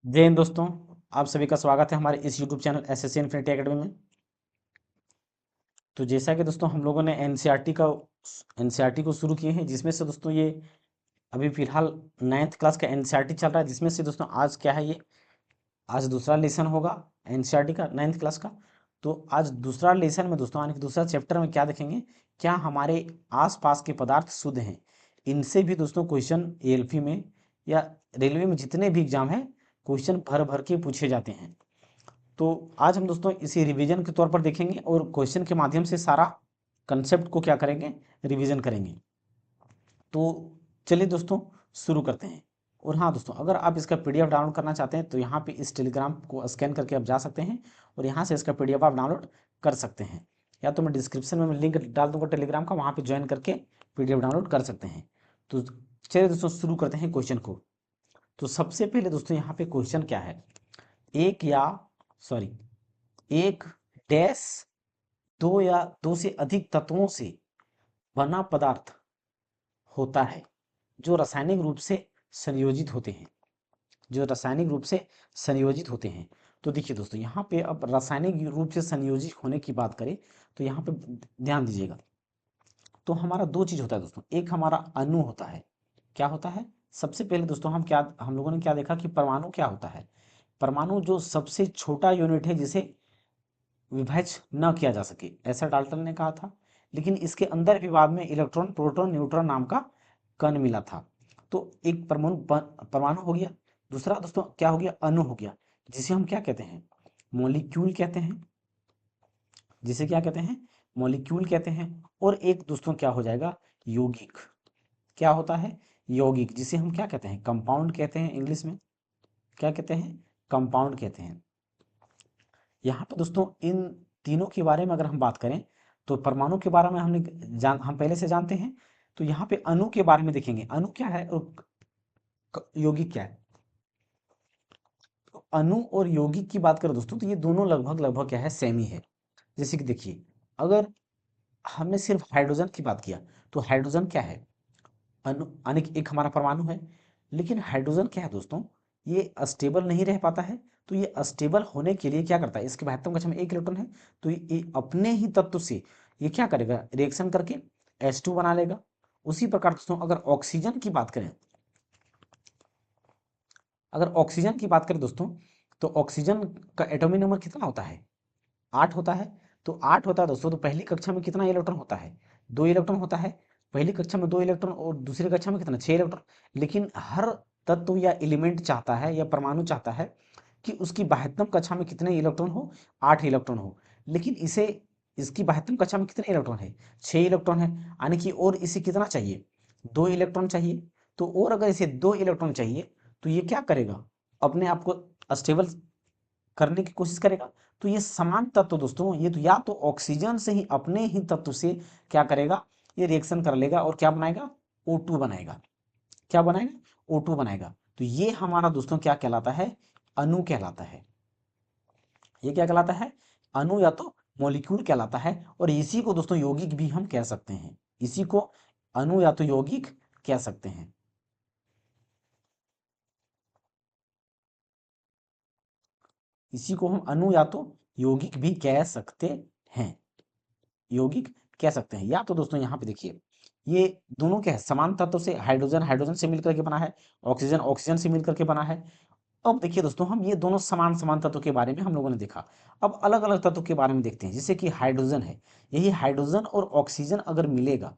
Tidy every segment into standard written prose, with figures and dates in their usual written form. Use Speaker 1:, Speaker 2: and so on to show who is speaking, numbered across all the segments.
Speaker 1: जय हिंद दोस्तों। आप सभी का स्वागत है हमारे इस YouTube channel SSC infinity academy में। तो जैसा कि दोस्तों हम लोगों ने एनसीईआरटी को शुरू किए हैं, जिसमें से दोस्तों ये अभी फिलहाल 9th क्लास का एनसीईआरटी चल रहा है, जिसमें से दोस्तों आज क्या है, ये आज दूसरा लेसन होगा एनसीईआरटी का 9th क्लास का। तो आज दूसरा लेसन में दोस्तों यानी कि दूसरा चैप्टर में क्या देखेंगे, क्या हमारे आसपास के पदार्थ शुद्ध हैं। इनसे भी दोस्तों क्वेश्चन एएलपी में या रेलवे में जितने भी एग्जाम है, क्वेश्चन भर भर के पूछे जाते हैं। तो आज हम दोस्तों इसे रिवीजन के तौर पर देखेंगे और क्वेश्चन के माध्यम से सारा कंसेप्ट को क्या करेंगे, रिवीजन करेंगे। तो चलिए दोस्तों शुरू करते हैं। और हाँ दोस्तों, अगर आप इसका पीडीएफ डाउनलोड करना चाहते हैं तो यहाँ पे इस टेलीग्राम को स्कैन करके आप जा सकते हैं और यहाँ से इसका पीडीएफ आप डाउनलोड कर सकते हैं, या तो मैं डिस्क्रिप्शन में लिंक डाल दूंगा टेलीग्राम का, वहाँ पे ज्वाइन करके पीडीएफ डाउनलोड कर सकते हैं। तो चलिए दोस्तों शुरू करते हैं क्वेश्चन को। तो सबसे पहले दोस्तों यहाँ पे क्वेश्चन क्या है, एक या सॉरी एक डैश दो या दो से अधिक तत्वों से बना पदार्थ होता है जो रासायनिक रूप से संयोजित होते हैं, जो रासायनिक रूप से संयोजित होते हैं। तो देखिए दोस्तों, यहाँ पे अब रासायनिक रूप से संयोजित होने की बात करें तो यहाँ पे ध्यान दीजिएगा। तो हमारा दो चीज होता है दोस्तों, एक हमारा अणु होता है। क्या होता है? सबसे पहले दोस्तों हम लोगों ने क्या देखा कि परमाणु क्या होता है। परमाणु जो सबसे छोटा यूनिट है जिसे विभाज्य न किया जा सके, ऐसा डाल्टन ने कहा था। लेकिन इसके अंदर भी बाद में इलेक्ट्रॉन प्रोटॉन न्यूट्रॉन नाम का कण मिला था। तो एक परमाणु हो गया। दूसरा दोस्तों क्या हो गया, अणु हो गया, जिसे हम क्या कहते हैं, मॉलिक्यूल कहते हैं। जिसे क्या कहते हैं, मॉलिक्यूल कहते हैं। और एक दोस्तों क्या हो जाएगा, यौगिक। क्या होता है, यौगिक, जिसे हम क्या कहते हैं, कंपाउंड कहते हैं इंग्लिश में। क्या कहते हैं, कंपाउंड कहते हैं। यहाँ पे दोस्तों इन तीनों के बारे में अगर हम बात करें तो परमाणु के बारे में हम पहले से जानते हैं। तो यहाँ पे अणु के बारे में देखेंगे, अणु क्या है और यौगिक क्या है। तो अणु और यौगिक की बात करें दोस्तों तो ये दोनों लगभग लगभग क्या है, सेम ही है। जैसे कि देखिए, अगर हमने सिर्फ हाइड्रोजन की बात किया तो हाइड्रोजन क्या है, अणु अनिक एक हमारा परमाणु है। लेकिन हाइड्रोजन क्या है दोस्तों, ये अस्टेबल नहीं रह पाता है। तो ये अस्टेबल होने के लिए क्या करता है, इसके महत्तम कक्षा में एक इलेक्ट्रॉन है, तो ये अपने ही तत्व से ये क्या करेगा, रिएक्शन करके H2 बना लेगा। उसी प्रकार दोस्तों अगर ऑक्सीजन की बात करें दोस्तों, तो ऑक्सीजन का एटॉमिक नंबर कितना होता है, 8 होता है। तो 8 होता है दोस्तों, तो पहली कक्षा में कितना इलेक्ट्रॉन होता है, 2 इलेक्ट्रॉन होता है। पहली कक्षा में 2 इलेक्ट्रॉन और दूसरी कक्षा में कितना, 6 इलेक्ट्रॉन। लेकिन हर तत्व या एलिमेंट चाहता है या परमाणु चाहता है कि उसकी बाह्यतम कक्षा में कितने इलेक्ट्रॉन हो, 8 इलेक्ट्रॉन हो। लेकिन इसे इसकी बाह्यतम कक्षा में कितने इलेक्ट्रॉन है, 6 इलेक्ट्रॉन है। यानी कि और इसे कितना चाहिए, 2 इलेक्ट्रॉन चाहिए। तो और अगर इसे 2 इलेक्ट्रॉन चाहिए तो ये क्या करेगा, अपने आप को स्टेबल करने की कोशिश करेगा। तो ये समान तत्व दोस्तों, ये तो या तो ऑक्सीजन से ही अपने ही तत्व से क्या करेगा, ये रिएक्शन कर लेगा और क्या बनाएगा, O2 बनाएगा। क्या बनाएगा, O2 बनाएगा। तो ये हमारा दोस्तों क्या कहलाता है, अणु कहलाता है। ये क्या कहलाता है, अणु या तो मॉलिक्यूल कहलाता है। और इसी को दोस्तों यौगिक भी हम कह सकते हैं। इसी को अणु या तो यौगिक कह सकते हैं। इसी को हम अणु या तो यौगिक भी कह सकते हैं, यौगिक कह सकते हैं। या तो दोस्तों यहाँ पे देखिए, ये दोनों क्या है, समान तत्व से, हाइड्रोजन हाइड्रोजन से मिलकर के बना है, ऑक्सीजन ऑक्सीजन से मिलकर के बना है। अब देखिए दोस्तों, हम ये दोनों समान समान तत्व के बारे में हम लोगों ने देखा। अब अलग अलग तत्व के बारे में देखते हैं, जैसे कि हाइड्रोजन है। यही हाइड्रोजन और ऑक्सीजन अगर मिलेगा,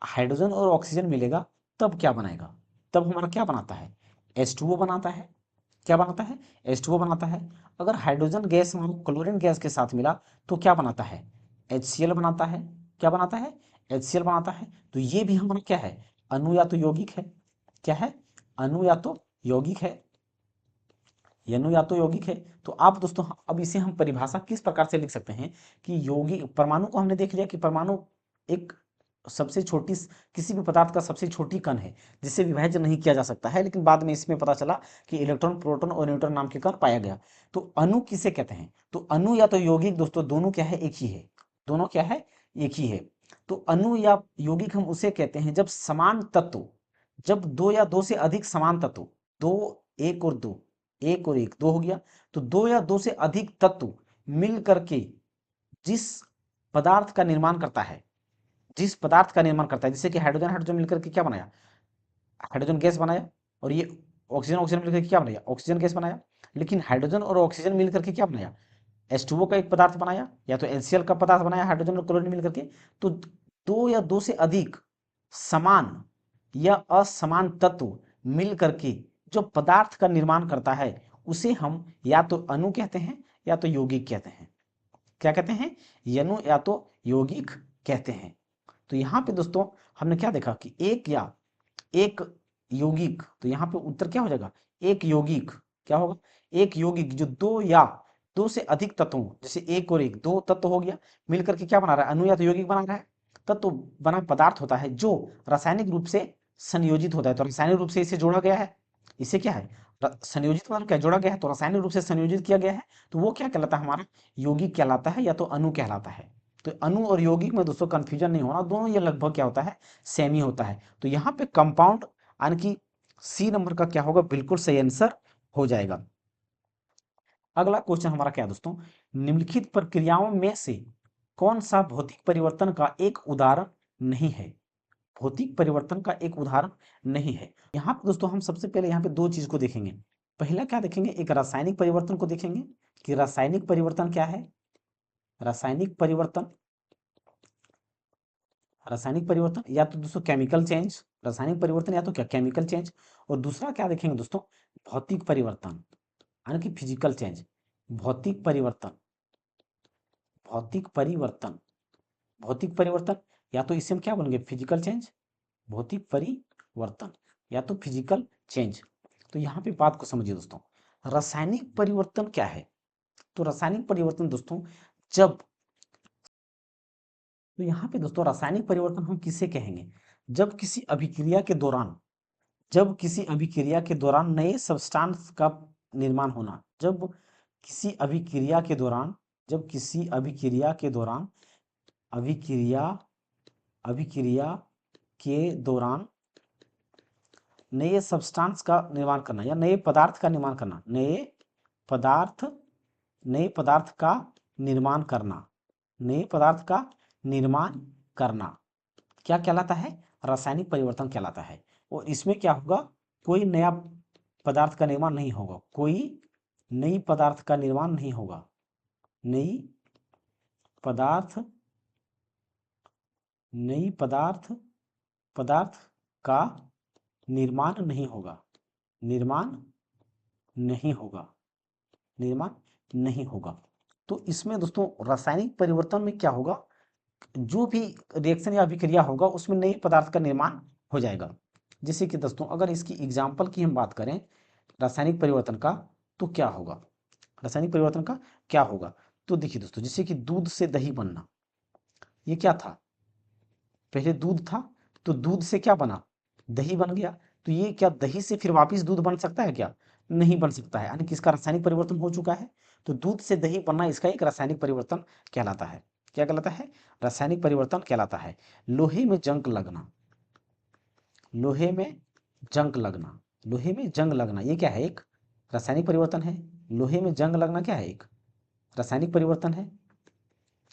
Speaker 1: हाइड्रोजन और ऑक्सीजन मिलेगा, तब क्या बनाएगा, तब हमारा क्या बनाता है, H2O बनाता है। क्या बनाता है, H2O बनाता है। अगर हाइड्रोजन गैस हमारे क्लोरीन गैस के साथ मिला तो क्या बनाता है, HCl बनाता है। क्या बनाता है, HCl बनाता है। तो ये भी हमारा क्या है, अणु या तो यौगिक है। क्या है, अणु या तो यौगिक है, ये अणु या तो यौगिक है। तो आप दोस्तों अब इसे हम परिभाषा किस प्रकार से लिख सकते हैं कि यौगिक, परमाणु को हमने देख लिया कि परमाणु एक सबसे छोटी किसी भी पदार्थ का सबसे छोटी कण है जिसे विभाज्य नहीं किया जा सकता है। लेकिन बाद में इसमें पता चला कि इलेक्ट्रॉन प्रोटॉन और न्यूट्रॉन नाम के कण पाया गया। तो अणु किसे कहते हैं, तो अणु या तो यौगिक दोस्तों दोनों क्या है, एक ही है। दोनों क्या है, एक ही है। तो अणु या यौगिक हम उसे कहते हैं जब समान तत्व, जब दो या दो से अधिक समान तत्व, दो, एक और दो, एक और एक दो हो गया। तो दो या दो से अधिक तत्व मिल करके जिस पदार्थ का निर्माण करता है, जिस पदार्थ का निर्माण करता है, जैसे कि हाइड्रोजन हाइड्रोजन मिलकर के क्या बनाया, हाइड्रोजन गैस बनाया, और ये ऑक्सीजन ऑक्सीजन मिलकर के क्या बनाया, ऑक्सीजन गैस बनाया। लेकिन हाइड्रोजन और ऑक्सीजन मिलकर के क्या बनाया, H2O का एक पदार्थ बनाया, या तो HCl का पदार्थ बनाया हाइड्रोजन और क्लोरीन मिलकर के। तो दो या दो से अधिक समान या असमान तत्व मिल करके जो पदार्थ का निर्माण करता है उसे हम या तो अणु कहते हैं या तो यौगिक कहते हैं। क्या कहते हैं, अणु या तो यौगिक कहते हैं। तो यहाँ पे दोस्तों हमने क्या देखा कि एक यौगिक, तो यहाँ पे उत्तर क्या हो जाएगा, एक यौगिक क्या होगा, एक यौगिक जो दो या दो से अधिक तत्वों, जैसे एक और एक दो तत्व हो गया, मिलकर के क्या बना रहा है, अणु या तो यौगिक बना रहा है। तत्व बना पदार्थ होता है जो रासायनिक रूप से संयोजित होता है। तो रासायनिक रूप से इसे जोड़ा गया है, इसे क्या है, संयोजित मतलब क्या, जोड़ा गया है, तो रासायनिक रूप से संयोजित किया गया है, तो वो क्या कहलाता है, हमारा यौगिक कहलाता है या तो अणु कहलाता है। तो अणु और यौगिक में दोस्तों कंफ्यूजन नहीं होना, दोनों ये लगभग क्या होता है, सेम ही होता है। तो यहाँ पे कंपाउंड यानी कि सी नंबर का क्या होगा, बिल्कुल सही आंसर हो जाएगा। अगला क्वेश्चन हमारा क्या है दोस्तों, निम्नलिखित प्रक्रियाओं में से कौन सा भौतिक परिवर्तन का एक उदाहरण नहीं है, भौतिक परिवर्तन का एक उदाहरण नहीं है। यहाँ पे दोस्तों हम सबसे पहले यहाँ पे दो चीज को देखेंगे। पहला क्या देखेंगे, एक रासायनिक परिवर्तन को देखेंगे कि रासायनिक परिवर्तन क्या है, रासायनिक परिवर्तन, रासायनिक परिवर्तन या तो दोस्तों केमिकल चेंज, रासायनिक परिवर्तन या तो क्या, केमिकल चेंज। और दूसरा क्या देखेंगे दोस्तों, भौतिक परिवर्तन यानी कि फिजिकल चेंज, भौतिक परिवर्तन, भौतिक परिवर्तन, भौतिक परिवर्तन या तो इसे हम क्या बोलेंगे, फिजिकल चेंज, भौतिक परिवर्तन या तो फिजिकल चेंज। तो यहाँ पे बात को समझिए दोस्तों, रासायनिक परिवर्तन क्या है, तो रासायनिक परिवर्तन दोस्तों जब, तो यहाँ पे दोस्तों रासायनिक परिवर्तन हम किसे कहेंगे, जब किसी अभिक्रिया के दौरान, जब किसी अभिक्रिया के दौरान नए सब्सटेंस का निर्माण होना, जब किसी अभिक्रिया के दौरान, जब किसी अभिक्रिया के दौरान, अभिक्रिया अभिक्रिया के दौरान नए सब्सटेंस का निर्माण करना या नए पदार्थ का निर्माण करना, पदार्थ नए पदार्थ का निर्माण करना, नए पदार्थ का निर्माण करना क्या कहलाता है, रासायनिक परिवर्तन कहलाता है। और इसमें क्या होगा, कोई नया पदार्थ का निर्माण नहीं होगा, कोई नई पदार्थ का निर्माण नहीं होगा, नई पदार्थ, नई पदार्थ, पदार्थ का निर्माण नहीं होगा, निर्माण नहीं होगा, निर्माण नहीं होगा। तो इसमें दोस्तों रासायनिक परिवर्तन में क्या होगा, जो भी रिएक्शन या अभिक्रिया होगा उसमें नए पदार्थ का निर्माण हो जाएगा। जैसे कि दोस्तों अगर इसकी एग्जाम्पल की हम बात करें रासायनिक परिवर्तन का, तो क्या होगा, रासायनिक परिवर्तन का क्या होगा, तो देखिए दोस्तों जैसे कि दूध से दही बनना, ये क्या था, पहले दूध था, तो दूध से क्या बना, दही बन गया। तो ये क्या दही से फिर वापस दूध बन सकता है क्या, नहीं बन सकता है, यानी कि इसका रासायनिक परिवर्तन हो चुका है। तो दूध से दही बनना इसका एक रासायनिक परिवर्तन कहलाता है। क्या कहलाता है, रासायनिक परिवर्तन कहलाता है। लोहे में जंग लगना, लोहे में जंग लगना, लोहे में जंग लगना ये क्या है, एक रासायनिक परिवर्तन है। लोहे में जंग लगना क्या है, एक रासायनिक परिवर्तन है,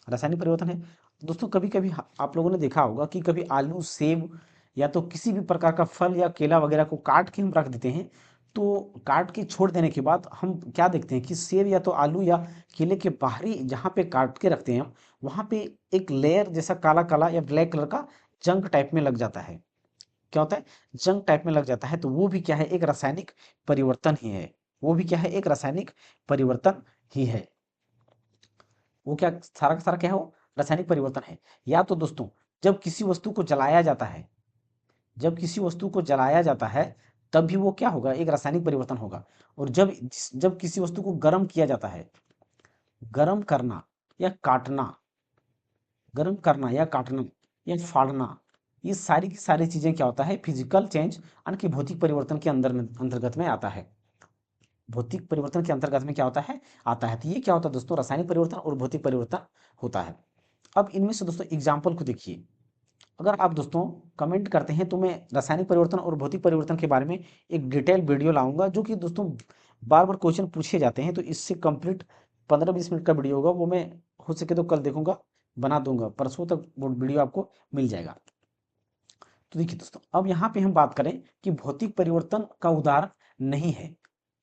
Speaker 1: रासायनिक परिवर्तन है। दोस्तों कभी कभी आप लोगों ने देखा होगा कि कभी आलू सेब या तो किसी भी प्रकार का फल या केला वगैरह को काट के हम रख देते हैं, तो काट के छोड़ देने के बाद हम क्या देखते हैं कि सेब या तो आलू या केले के बाहरी जहाँ पे काट के रखते हैं हम, वहाँ पे एक लेयर जैसा काला काला या ब्लैक कलर का जंग टाइप में लग जाता है। क्या होता है, जंग टाइप में लग जाता है। तो वो भी क्या है, एक रासायनिक परिवर्तन ही है, वो भी क्या है, एक रासायनिक परिवर्तन ही है। वो क्या सारा का सारा क्या है, वो रासायनिक परिवर्तन है। या तो दोस्तों जब किसी वस्तु को जलाया जाता है, जब किसी वस्तु को जलाया जाता है तब भी वो क्या होगा, एक रासायनिक परिवर्तन होगा। और जब किसी वस्तु को गर्म किया जाता है, गर्म करना या काटना, गर्म करना या काटना या फाड़ना, ये सारी की सारी चीजें क्या होता है, फिजिकल चेंज यानी कि भौतिक परिवर्तन के अंतर्गत में आता है। भौतिक परिवर्तन के अंतर्गत में क्या होता है, आता है। तो ये क्या होता है दोस्तों, रासायनिक परिवर्तन और भौतिक परिवर्तन होता है। अब इनमें से दोस्तों एग्जाम्पल को देखिए, अगर आप दोस्तों कमेंट करते हैं तो मैं रासायनिक परिवर्तन और भौतिक परिवर्तन के बारे में एक डिटेल वीडियो लाऊंगा, जो कि दोस्तों बार बार क्वेश्चन पूछे जाते हैं, तो इससे कंप्लीट 15-20 मिनट का वीडियो होगा, वो मैं हो सके तो कल देखूंगा, बना दूंगा, परसों तक वो वीडियो आपको मिल जाएगा। तो देखिए दोस्तों, अब यहाँ पे हम बात करें कि भौतिक परिवर्तन का उदाहरण नहीं है,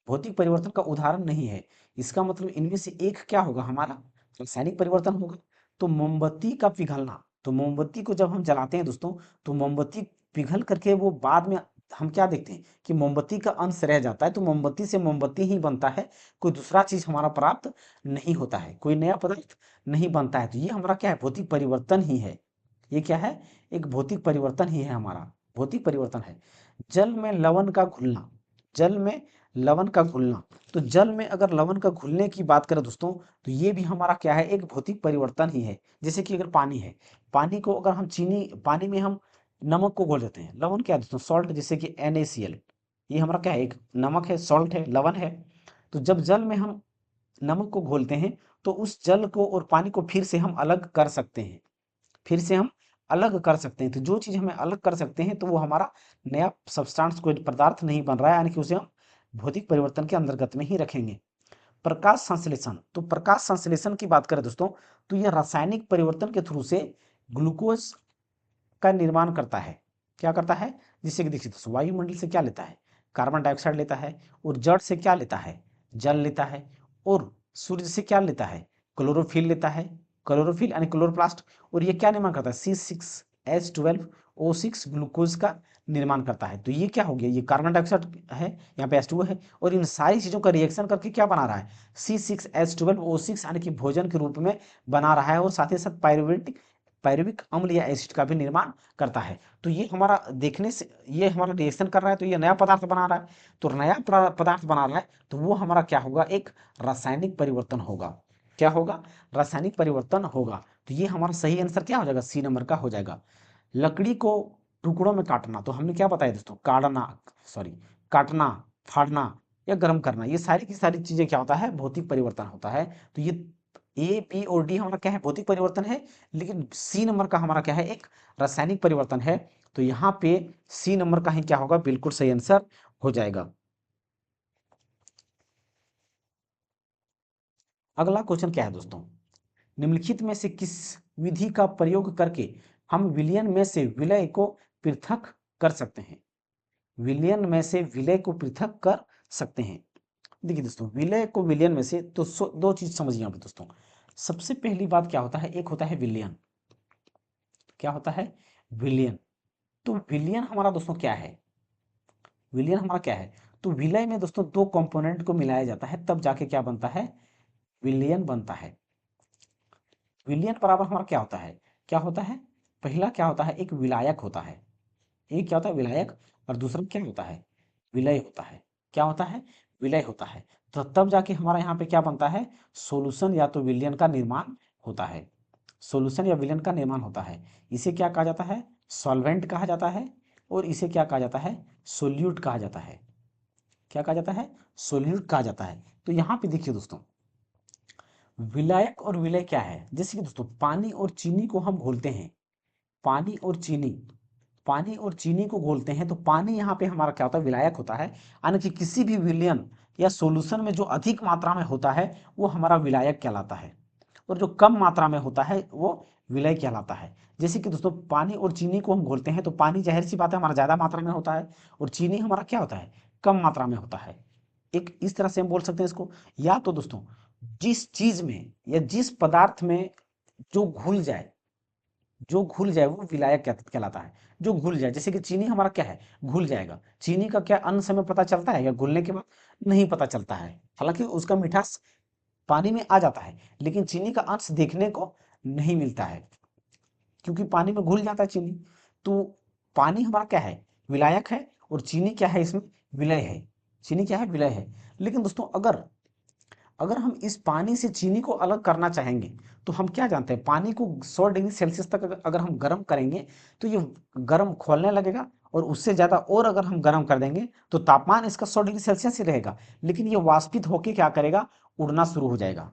Speaker 1: भौतिक परिवर्तन का उदाहरण नहीं है, इसका मतलब इनमें से एक क्या होगा, हमारा रासायनिक परिवर्तन होगा। तो मोमबत्ती का पिघलना, तो मोमबत्ती को जब हम जलाते हैं दोस्तों, तो मोमबत्ती पिघल करके वो बाद में हम क्या देखते हैं कि मोमबत्ती का अंश रह जाता है, तो मोमबत्ती से मोमबत्ती ही बनता है, कोई दूसरा चीज हमारा प्राप्त नहीं होता है, कोई नया पदार्थ नहीं बनता है। तो ये हमारा क्या है, भौतिक परिवर्तन ही है। ये क्या है, एक भौतिक परिवर्तन ही है, हमारा भौतिक परिवर्तन है। जल में लवण का घुलना, जल में लवण का घुलना, तो जल में अगर लवण का घुलने की बात करें दोस्तों, तो ये भी हमारा क्या है, एक भौतिक परिवर्तन ही है। जैसे कि अगर पानी है, पानी को अगर हम चीनी, पानी में हम नमक को घोल देते हैं, लवण क्या है दोस्तों, सॉल्ट, जैसे कि NaCl, ये हमारा क्या है, एक नमक है, सॉल्ट है, लवण है। तो जब जल में हम नमक को घोलते हैं, तो उस जल को और पानी को फिर से हम अलग कर सकते हैं, फिर से हम अलग कर सकते हैं। तो जो चीज़ हमें अलग कर सकते हैं, तो वो हमारा नया सब्सटेंस, कोई पदार्थ नहीं बन रहा है, यानी कि उसे हम भौतिक परिवर्तन के अंतर्गत में ही रखेंगे। प्रकाश संश्लेषण, तो प्रकाश संश्लेषण की बात करें दोस्तों, तो यह रासायनिक परिवर्तन के थ्रू से ग्लूकोज का निर्माण करता है। क्या करता है, जिससे कि देखिए दोस्तों, वायुमंडल से क्या लेता है, कार्बन डाइऑक्साइड लेता है, और जड़ से क्या लेता है, जल लेता है, और सूर्य से क्या लेता है, क्लोरोफिल लेता है, क्लोरोफिल यानी क्लोरोप्लास्ट, और ये क्या निर्माण करता है, C6H12O6 ग्लूकोज का निर्माण करता है। तो ये क्या हो गया, ये कार्बन डाइऑक्साइड है, यहाँ पे H2O है, और इन सारी चीजों का रिएक्शन करके क्या बना रहा है, C6H12O6 यानी कि भोजन के रूप में बना रहा है, और साथ ही साथ पायरुविक अम्ल या एसिड का भी निर्माण करता है। तो ये हमारा देखने से, ये हमारा रिएक्शन कर रहा है, तो ये नया पदार्थ बना रहा है। तो नया पदार्थ बना रहा है, तो वो हमारा क्या होगा, एक रासायनिक परिवर्तन होगा। क्या होगा, रासायनिक परिवर्तन होगा। तो ये हमारा सही आंसर क्या हो जाएगा, C नंबर का हो जाएगा। लकड़ी को टुकड़ों में काटना, तो हमने क्या बताया दोस्तों, काटना, सॉरी, काटना, फाड़ना या गर्म करना, ये सारी की सारी चीजें क्या होता है, भौतिक परिवर्तन होता है। तो ये A, B और D हमारा क्या है, भौतिक परिवर्तन है, लेकिन C नंबर का हमारा क्या है, एक रासायनिक परिवर्तन है। तो यहाँ पे C नंबर का ही क्या होगा, बिल्कुल सही आंसर हो जाएगा। अगला क्वेश्चन क्या है दोस्तों, निम्नलिखित में से किस विधि का प्रयोग करके हम विलयन में से विलय को पृथक कर सकते हैं, विलयन में से विलय को पृथक कर सकते हैं। देखिए दोस्तों, विलय को विलयन में से, तो दो चीज समझिए यहाँ पे दोस्तों। सबसे पहली बात क्या होता है, एक होता है विलयन, क्या होता है, विलयन। तो विलयन हमारा दोस्तों क्या है, विलयन हमारा क्या है, तो विलय में दोस्तों दो कंपोनेंट को मिलाया जाता है, तब जाके क्या बनता है, विलयन बनता है। विलयन बराबर हमारा क्या होता है, क्या होता है, पहला क्या होता है, एक विलायक होता है, एक क्या होता है, विलायक, और दूसरा क्या होता है, विलय होता है। क्या होता है, विलय होता है। तो तब जाके हमारा यहाँ पे क्या बनता है, सोल्यूशन या तो विलयन का निर्माण होता है, सोल्यूशन या विलयन का निर्माण होता है। इसे क्या कहा जाता है, सॉल्वेंट कहा जाता है, और इसे क्या कहा जाता है, सोल्यूट कहा जाता है। क्या कहा जाता है, सोल्यूट कहा जाता है। तो यहाँ पे देखिए दोस्तों, विलायक और विलय क्या है, जैसे कि दोस्तों पानी और चीनी को हम घोलते हैं, पानी और चीनी, पानी और चीनी को घोलते हैं, तो पानी यहाँ पे हमारा क्या होता है, विलायक होता है, यानी कि किसी भी विलयन या सॉल्यूशन में जो अधिक मात्रा में होता है, वो हमारा विलायक कहलाता है, और जो कम मात्रा में होता है वो विलय कहलाता है। जैसे कि दोस्तों पानी और चीनी को हम घोलते हैं, तो पानी जाहिर सी बात है हमारा ज्यादा मात्रा में होता है, और चीनी हमारा क्या होता है, कम मात्रा में होता है। एक इस तरह से हम बोल सकते हैं इसको। या तो दोस्तों, जिस चीज में या जिस पदार्थ में जो घुल जाए, जो घुल जाए वो विलायक कहलाता है। जो घुल जाए, जैसे कि चीनी हमारा क्या है, घुल जाएगा, चीनी का क्या अन्य समय पता चलता है या घुलने के बाद, नहीं पता चलता है। हालांकि उसका मिठास पानी में आ जाता है, लेकिन चीनी का अंश देखने को नहीं मिलता है, क्योंकि पानी में घुल जाता है चीनी। तो पानी हमारा क्या है, विलायक है, और चीनी क्या है, इसमें विलय है, चीनी क्या है, विलय है। लेकिन दोस्तों अगर अगर हम इस पानी से चीनी को अलग करना चाहेंगे, तो हम क्या जानते हैं, पानी को 100 डिग्री सेल्सियस तक अगर हम गर्म करेंगे, तो ये गर्म खोलने लगेगा, और उससे ज़्यादा और अगर हम गर्म कर देंगे, तो तापमान इसका 100 डिग्री सेल्सियस ही रहेगा, लेकिन ये वाष्पित होके क्या करेगा, उड़ना शुरू हो जाएगा।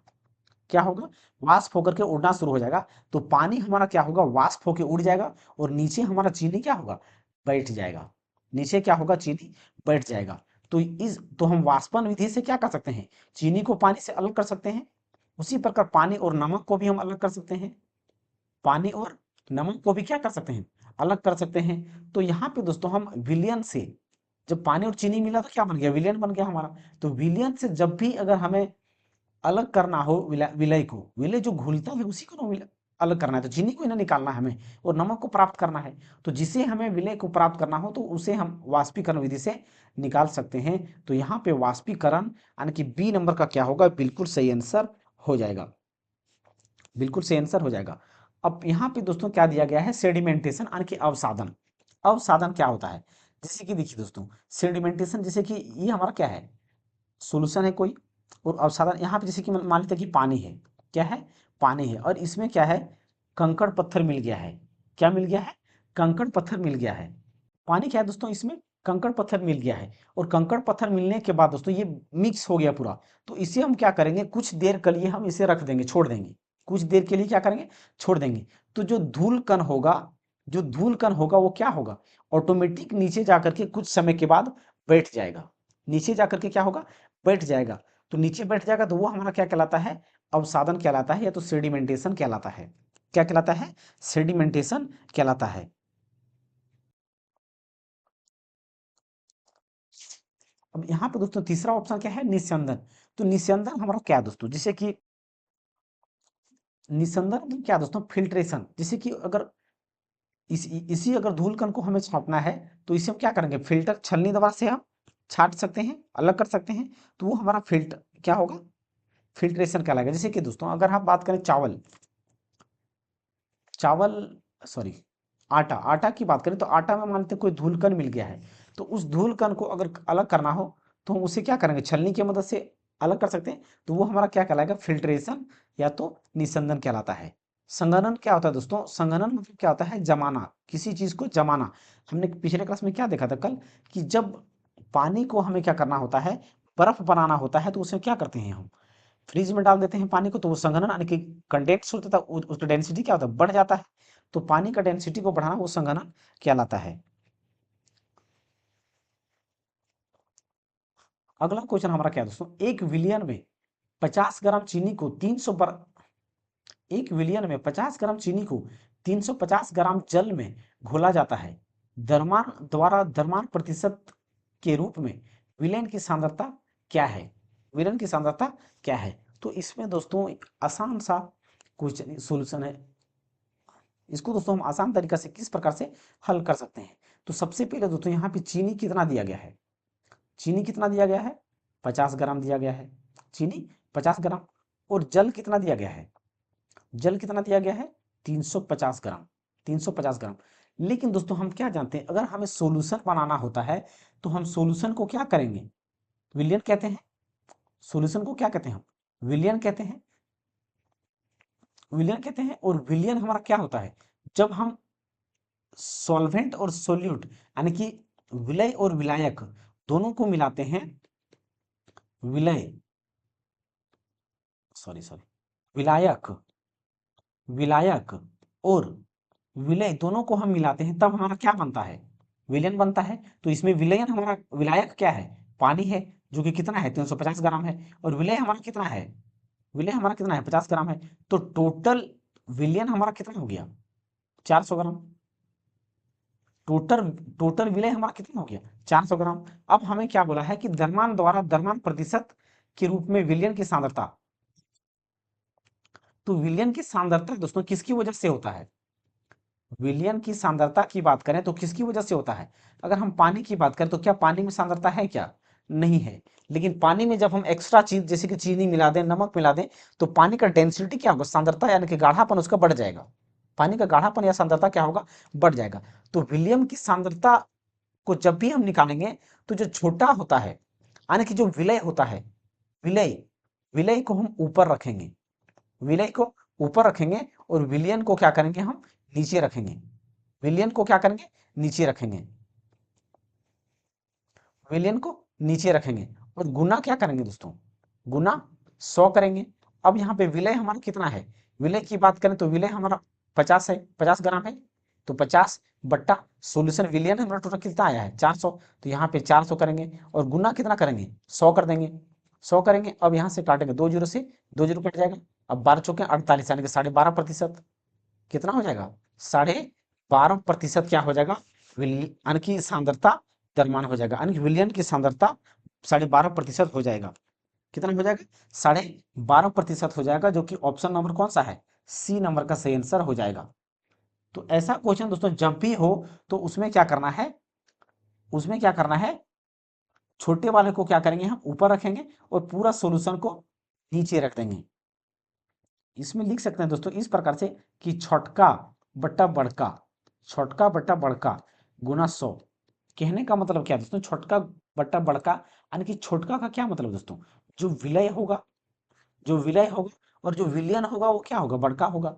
Speaker 1: क्या होगा, वाष्प होकर के उड़ना शुरू हो जाएगा। तो पानी हमारा क्या होगा, वाष्प होकर उड़ जाएगा और नीचे हमारा चीनी क्या होगा, बैठ जाएगा। नीचे क्या होगा, चीनी बैठ जाएगा। तो हम वाष्पन विधि से क्या कर सकते हैं, चीनी को पानी से अलग कर सकते हैं। उसी प्रकार पानी और नमक को भी हम अलग कर सकते हैं। पानी और नमक को भी क्या कर सकते हैं, अलग कर सकते हैं। तो यहाँ पे दोस्तों हम विलयन से, जब पानी और चीनी मिला तो क्या बन गया, विलयन बन गया हमारा। तो विलयन से जब भी अगर हमें अलग करना हो विलय को, विलय जो घुलता है उसी को ना अलग करना है, तो चीनी को ही ना निकालना है हमें और नमक को प्राप्त करना है। तो जिसे हमें विलय को प्राप्त करना हो तो उसे हम वाष्पीकरण विधि से निकाल सकते हैं। तो यहाँ पे वाष्पीकरण यानी कि बी नंबर का क्या होगा, बिल्कुल सही आंसर हो जाएगा, बिल्कुल सही आंसर हो जाएगा। अब यहाँ पे दोस्तों क्या दिया गया है, सेडिमेंटेशन यानी कि अवसादन। अवसादन क्या होता है, जैसे कि देखिए दोस्तों, सेडिमेंटेशन जैसे कि ये हमारा क्या है, सॉल्यूशन है कोई, और अवसादन यहाँ पे जैसे कि मान लेते हैं कि पानी है, क्या है, पानी है, और इसमें क्या है, कंकड़ पत्थर मिल गया है। क्या मिल गया है, कंकड़ पत्थर मिल गया है। पानी क्या है दोस्तों, इसमें कंकड़ पत्थर मिल गया है, और कंकड़ पत्थर मिलने के बाद दोस्तों ये मिक्स हो गया पूरा। तो इसे हम क्या करेंगे, कुछ देर के लिए हम इसे रख देंगे, छोड़ देंगे, कुछ देर के लिए क्या करेंगे, छोड़ देंगे। तो जो धूल कण होगा, जो धूल कण होगा वो क्या होगा, ऑटोमेटिक नीचे जाकर के कुछ समय के बाद बैठ जाएगा। नीचे जाकर के क्या होगा, बैठ जाएगा। तो नीचे बैठ जाएगा तो वो हमारा क्या कहलाता है, अवसादन कहलाता है, या तो सेडिमेंटेशन कहलाता है। क्या कहलाता है, सेडिमेंटेशन कहलाता है। अब यहाँ पे दोस्तों तीसरा ऑप्शन क्या है, निस्यंदन। तो निस्यंदन हमारा क्या है दोस्तों, जैसे कि निस्यंदन मतलब क्या दोस्तों, फिल्ट्रेशन। जैसे कि अगर इसी अगर धूल कण को हमें छांटना है तो इसे हम क्या करेंगे, फिल्टर छलनी दवा से हम छांट सकते हैं, अलग कर सकते हैं। तो वो हमारा फिल्टर क्या होगा, फिल्ट्रेशन कहलाएगा। जैसे कि दोस्तों अगर हम बात करें चावल, चावल सॉरी आटा, आटा की बात करें तो आटा में मानते हैं कोई धूलकण मिल गया है, तो उस धूलकण को अगर अलग करना हो तो हम उसे क्या करेंगे, छलनी की मदद से अलग कर सकते हैं। तो वो हमारा क्या कहलाएगा, फिल्ट्रेशन या तो निस्यंदन कहलाता है। संघनन क्या होता है दोस्तों, संघनन मतलब क्या होता है, जमाना, किसी चीज को जमाना। हमने पिछले क्लास में क्या देखा था कल, कि जब पानी को हमें क्या करना होता है, बर्फ बनाना होता है, तो उसे क्या करते हैं हम, फ्रिज में डाल देते हैं पानी को, तो वो संघनन यानी कि कंडेंस होता था, उसका डेंसिटी क्या होता है, बढ़ जाता है। तो पानी का डेंसिटी को बढ़ाना वो संघनन कहलाता है। अगला क्वेश्चन हमारा क्या है दोस्तों, एक विलियन में 50 ग्राम चीनी को 300 बर एक विलियन में 50 ग्राम चीनी को 350 ग्राम जल में घोला जाता है, द्रव्यमान प्रतिशत के रूप में विलयन की सांद्रता क्या है, विलयन की सांद्रता क्या है। तो इसमें दोस्तों एक आसान सा क्वेश्चन सॉल्यूशन है। इसको दोस्तों हम आसान तरीका से किस प्रकार से हल कर सकते हैं। तो सबसे पहले दोस्तों यहाँ पे चीनी कितना दिया गया है, चीनी कितना दिया गया है, 50 ग्राम दिया गया है, चीनी 50 ग्राम। और जल कितना दिया गया है, जल कितना दिया गया है, 350 ग्राम, 350 ग्राम। लेकिन दोस्तों हम क्या जानते हैं, अगर हमें सॉल्यूशन बनाना होता है तो हम सॉल्यूशन को क्या करेंगे, विलियन कहते हैं। सॉल्यूशन को क्या कहते हैं हम, विलियन कहते हैं, विलियन कहते हैं। और विलियन हमारा क्या होता है, जब हम सॉल्वेंट और सोल्यूट यानी कि विलय और विलायक दोनों को मिलाते हैं, विलय सॉरी सॉरी विलायक, विलायक और विलय दोनों को हम मिलाते हैं, तब हमारा क्या बनता है, विलयन बनता है। तो इसमें विलयन हमारा विलायक क्या है, पानी है, जो कि कितना है, 350 ग्राम है। और विलय हमारा कितना है, विलय हमारा कितना है, 50 ग्राम है। तो टोटल विलयन हमारा कितना हो गया, 400 ग्राम। टोटल टोटल विलय हमारा कितना हो गया, 400 ग्राम। अब हमें क्या बोला है कि द्रव्यमान प्रतिशत के रूप में विलयन की सांद्रता। तो विलयन की सांद्रता दोस्तों किसकी वजह से होता है, विलयन की सांद्रता की बात करें तो किसकी वजह से होता है। अगर हम पानी की बात करें तो क्या पानी में सांद्रता है क्या, नहीं है। लेकिन पानी में जब हम एक्स्ट्रा चीज जैसे कि चीनी मिला दें, नमक मिला दें, तो पानी का डेंसिटी क्या होगा, सांद्रता यानी कि गाढ़ापन उसका बढ़ जाएगा। पानी का गाढ़ापन या सांद्रता क्या होगा, बढ़ जाएगा। तो विलियम की सांद्रता को जब भी हम निकालेंगे तो जो छोटा होता है यानी कि जो विलय होता है, विलय, विलय को हम ऊपर रखेंगे, विलय को ऊपर रखेंगे और विलियन को क्या करेंगे, हम नीचे रखेंगे, विलियन को क्या करेंगे, नीचे रखेंगे, विलियन को नीचे रखेंगे। और गुना क्या करेंगे दोस्तों, गुना 100 करेंगे। अब यहाँ पे विलय हमारा कितना है, विलय की बात करें तो विलय हमारा 50 है, 50 ग्राम है। तो 50 बट्टा सोल्यूशन विलियन हमारा टोटल कितना आया है 400, तो यहाँ पे 400 करेंगे और गुना कितना करेंगे 100 कर देंगे, 100 करेंगे। अब यहाँ से काटेंगे 2 जीरो से, 2 जीरो कट जाएगा। अब 12 चौके 48 यानी कि 12.5% कितना हो जाएगा, 12.5% क्या हो जाएगा, यानी कि सांद्रता द्रव्यमान हो जाएगा, यानी कि विलयन की सांद्रता 12.5% हो जाएगा। कितना हो जाएगा, 12.5% हो जाएगा, जो कि ऑप्शन नंबर कौन सा है, सी नंबर का सही आंसर हो जाएगा। तो ऐसा क्वेश्चन दोस्तों जब भी हो तो उसमें क्या करना है, उसमें क्या करना है, छोटे वाले को क्या करेंगे हम ऊपर रखेंगे और पूरा सॉल्यूशन को नीचे रख देंगे। इसमें लिख सकते हैं दोस्तों इस प्रकार से कि छोटका बट्टा बड़का, छोटका बट्टा बड़का गुना 100। कहने का मतलब क्या है दोस्तों, छोटका बट्टा बड़का, यानी कि छोटका का क्या मतलब दोस्तों, जो विलय होगा, जो विलय होगा और जो विलयन होगा वो क्या होगा, बड़का होगा।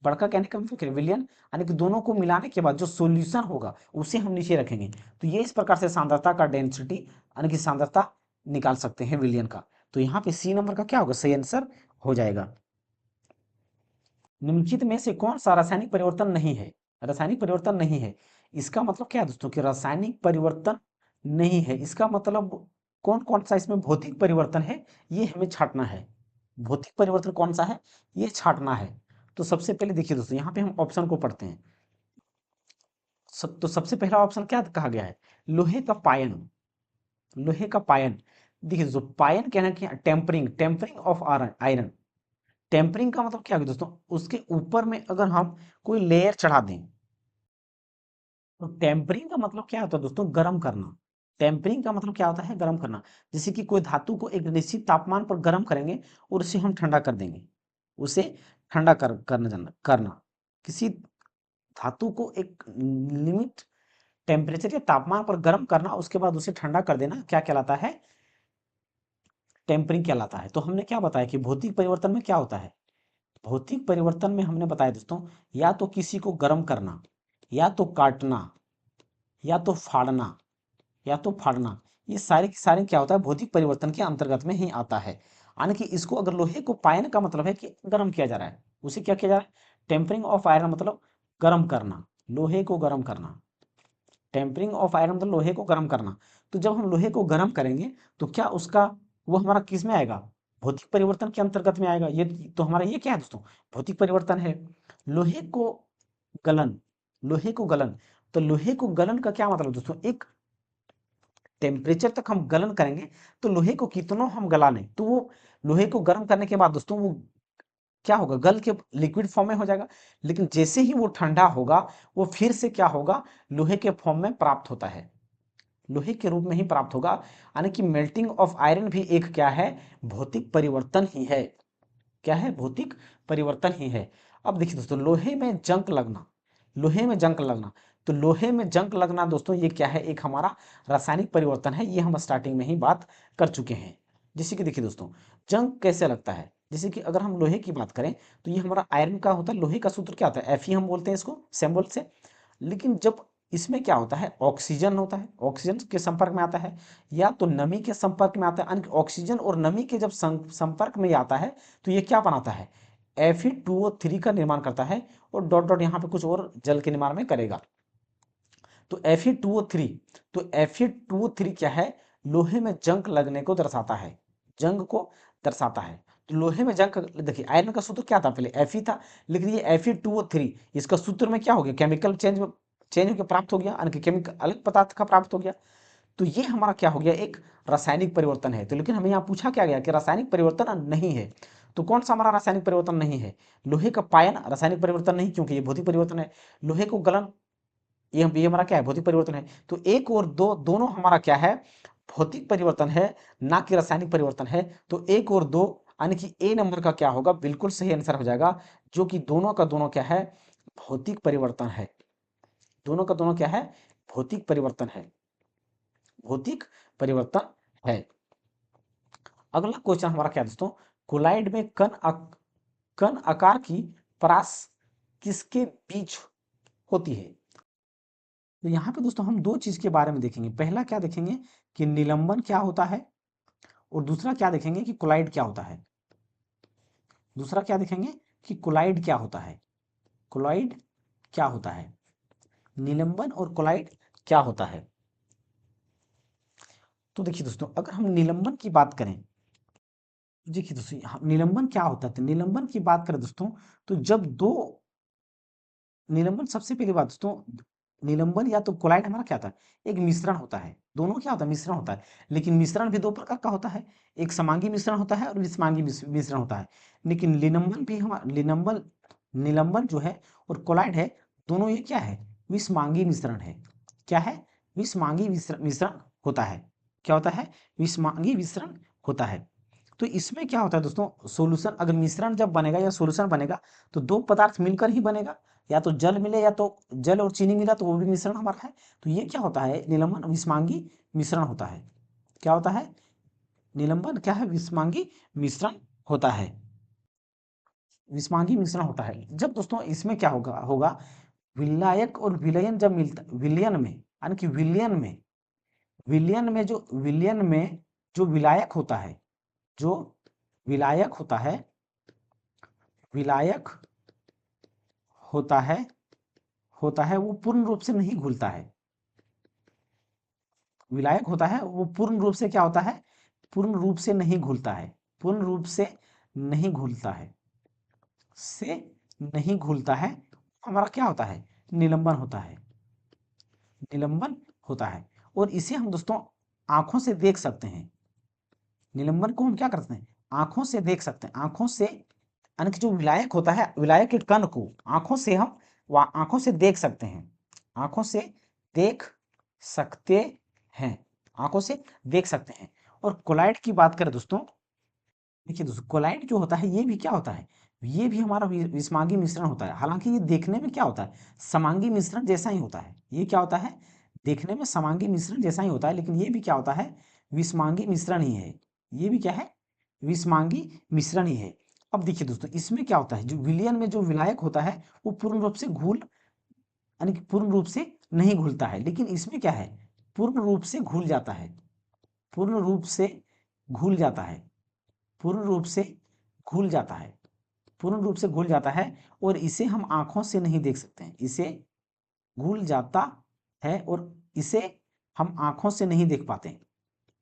Speaker 1: बड़का कहने का मतलब क्या है, विलयन, यानी कि दोनों को मिलाने के बाद जो सॉल्यूशन होगा उसे हम नीचे रखेंगे। तो ये इस प्रकार से सांद्रता का डेंसिटी यानी कि सांद्रता निकाल सकते हैं विलयन का। तो यहाँ पे सी नंबर का क्या होगा, सही आंसर हो जाएगा। निम्नलिखित में से कौन सा रासायनिक परिवर्तन नहीं है, रासायनिक परिवर्तन नहीं है, इसका मतलब क्या है दोस्तों कि रासायनिक परिवर्तन नहीं है, इसका मतलब कौन कौन सा इसमें भौतिक परिवर्तन है, ये हमें छांटना है। भौतिक परिवर्तन कौन सा है, ये छांटना है। तो सबसे पहले देखिए दोस्तों, यहाँ पे हम ऑप्शन को पढ़ते हैं। तो सबसे पहला ऑप्शन क्या कहा गया है, लोहे का पायन, लोहे का पायन। देखिए दोस्तों पायन कहना क्या, tempering, tempering of iron. Tempering का मतलब क्या है दोस्तों, उसके ऊपर में अगर हम कोई लेयर चढ़ा दें, तो टेम्परिंग का मतलब क्या होता है दोस्तों, गर्म करना। टेम्परिंग का मतलब क्या होता है, गर्म करना। जैसे कि कोई धातु को एक निश्चित तापमान पर गर्म करेंगे और उसे हम ठंडा कर देंगे, उसे ठंडा करना। किसी धातु को एक लिमिट टेम्परेचर या तापमान पर गर्म करना, उसके बाद उसे ठंडा कर देना, क्या कहलाता है, टेम्परिंग कहलाता है। तो हमने क्या बताया कि भौतिक परिवर्तन में क्या होता है, भौतिक परिवर्तन में हमने बताया दोस्तों, या तो किसी को गर्म करना, या तो काटना, या तो फाड़ना, या तो फाड़ना, ये सारे के सारे क्या होता है, भौतिक परिवर्तन के अंतर्गत में ही आता है। यानी कि इसको अगर लोहे को पायन का मतलब है कि गर्म किया जा रहा है, उसे क्या किया जा रहा है, टेम्परिंग ऑफ आयरन मतलब गर्म करना, लोहे को गर्म करना। टेम्परिंग ऑफ आयरन मतलब लोहे को गर्म करना। तो जब हम लोहे को गर्म करेंगे तो क्या उसका, वो हमारा किस में आएगा, भौतिक परिवर्तन के अंतर्गत में आएगा। ये तो हमारा ये क्या है दोस्तों, भौतिक परिवर्तन है। लोहे को गलन, लोहे को गलन, तो लोहे को गलन का क्या मतलब दोस्तों, एक टेम्परेचर तक हम गलन करेंगे, तो लोहे को कितनों हम गला लें, तो वो लोहे को गर्म करने के बाद दोस्तों वो क्या होगा, गल के लिक्विड फॉर्म में हो जाएगा। लेकिन जैसे ही वो ठंडा होगा, वो फिर से क्या होगा, लोहे के फॉर्म में प्राप्त होता है, लोहे के रूप में ही प्राप्त होगा। यानी कि मेल्टिंग ऑफ आयरन भी एक क्या है, भौतिक परिवर्तन ही है। क्या है, भौतिक परिवर्तन ही है। अब देखिए दोस्तों, लोहे में जंग लगना, लोहे में जंग लगना, तो लोहे में जंग लगना दोस्तों ये क्या है, एक हमारा रासायनिक परिवर्तन है। ये हम स्टार्टिंग में ही बात कर चुके हैं। जैसे कि देखिए दोस्तों, जंग कैसे लगता है, जैसे कि अगर हम लोहे की बात करें तो ये हमारा आयरन का होता है, लोहे का सूत्र क्या होता है, एफ हम बोलते हैं इसको सिंबल से। लेकिन जब इसमें क्या होता है, ऑक्सीजन होता है, ऑक्सीजन के संपर्क में आता है, या तो नमी के संपर्क में आता है, यानी कि ऑक्सीजन और नमी के जब संपर्क में आता है तो ये क्या बनाता है, Fe2O3 का निर्माण करता है, और डॉट डॉट यहाँ पे कुछ और जल के निर्माण में करेगा। तो Fe2O3, तो Fe2O3 क्या है, लोहे में जंग लगने को दर्शाता है, जंग को दर्शाता है। तो लोहे में जंग, देखिए आयरन का सूत्र क्या था, पहले Fe था, लेकिन ये Fe2O3 इसका सूत्र में क्या हो गया, केमिकल चेंज होकर प्राप्त हो गया, यानी कि केमिकल अलग पदार्थ का प्राप्त हो गया। तो ये हमारा क्या हो गया, एक रासायनिक परिवर्तन है। तो लेकिन हमें यहाँ पूछा क्या गया कि रासायनिक परिवर्तन नहीं है, तो कौन सा हमारा रासायनिक परिवर्तन नहीं है, लोहे का पायन रासायनिक परिवर्तन नहीं, क्योंकि ये भौतिक परिवर्तन है। लोहे को गलन, ये हमारा क्या है, भौतिक परिवर्तन है। तो एक और दो दोनों हमारा क्या है, भौतिक परिवर्तन है, ना कि रासायनिक परिवर्तन है। तो एक और दो, यानी कि ए नंबर का क्या होगा, बिल्कुल सही आंसर हो जाएगा, जो कि दोनों का दोनों क्या है, भौतिक परिवर्तन है। दोनों का दोनों क्या है, भौतिक परिवर्तन है, भौतिक परिवर्तन है। अगला क्वेश्चन हमारा क्या है दोस्तों, कोलाइड में कण आकार की परास किसके बीच होती है। तो यहाँ पे दोस्तों हम दो चीज के बारे में देखेंगे। पहला क्या देखेंगे कि निलंबन क्या होता है, और दूसरा क्या देखेंगे कि कोलाइड क्या होता है। दूसरा क्या देखेंगे कि कोलाइड क्या होता है, कोलाइड क्या होता है, निलंबन और कोलाइड क्या होता है। तो देखिए दोस्तों, अगर हम निलंबन की बात करें, देखिए दोस्तों निलंबन क्या होता है, तो निलंबन की बात करें दोस्तों, तो जब दो निलंबन, सबसे पहली बात दोस्तों, निलंबन या तो कोलाइड हमारा क्या होता है, एक मिश्रण होता है, दोनों क्या होता है, मिश्रण होता है। लेकिन मिश्रण भी दो प्रकार का होता है, एक समांगी मिश्रण होता है और विषमांगी मिश्रण होता है। लेकिन निलंबन भी हमारा निलंबन निलंबन जो है और कोलाइड है, दोनों ये क्या है, विषमांगी मिश्रण है। क्या है, विषमांगी मिश्रण होता है। क्या होता है, विषमांगी मिश्रण होता है। तो इसमें क्या होता है दोस्तों, सोल्यूशन अगर मिश्रण जब बनेगा या सोल्यूशन बनेगा, तो दो पदार्थ मिलकर ही बनेगा, या तो जल मिले या तो जल और चीनी मिला तो वो भी मिश्रण हमारा है। तो ये क्या होता है, निलंबन विषमांगी मिश्रण होता है। क्या होता है, निलंबन क्या है, विषमांगी मिश्रण होता है, विषमांगी मिश्रण होता है। जब दोस्तों इसमें क्या होगा होगा विलायक और विलयन जब मिलता, विलयन में यानी कि विलयन में जो विलायक होता है, जो विलायक होता है, विलायक होता है वो पूर्ण रूप से नहीं घुलता है। विलायक होता है वो पूर्ण रूप से क्या होता है, पूर्ण रूप से नहीं घुलता है, पूर्ण रूप से नहीं घुलता है, से नहीं घुलता है, हमारा क्या होता है, निलंबन होता है, निलंबन होता है। और इसे हम दोस्तों आंखों से देख सकते हैं, निलंबन को हम क्या करते हैं, आंखों से देख सकते हैं, आंखों से, यानी कि जो विलायक होता है, विलायक के कण को आंखों से हम आंखों से देख सकते हैं, आंखों से देख सकते हैं, आंखों से देख सकते हैं। और कोलाइड की बात करें दोस्तों, देखिए दोस्तों कोलाइड जो होता है ये भी क्या होता है, ये भी हमारा विषमांगी मिश्रण होता है। हालांकि ये देखने में क्या होता है, समांगी मिश्रण जैसा ही होता है। ये क्या होता है, देखने में समांगी मिश्रण जैसा ही होता है, लेकिन ये भी क्या होता है, विषमांगी मिश्रण ही है। ये भी क्या है, विषमांगी मिश्रण ही है। अब देखिए दोस्तों इसमें क्या होता है, जो विलयन में जो विलायक होता है वो पूर्ण रूप से घुल, यानी कि पूर्ण रूप से नहीं घुलता है। लेकिन इसमें क्या है, पूर्ण रूप से घुल जाता है, पूर्ण रूप से घुल जाता है, पूर्ण रूप से घुल जाता है, पूर्ण रूप से घुल जाता है। और इसे हम आंखों से नहीं देख सकते हैं, इसे घुल जाता है और इसे हम आंखों से नहीं देख पाते हैं,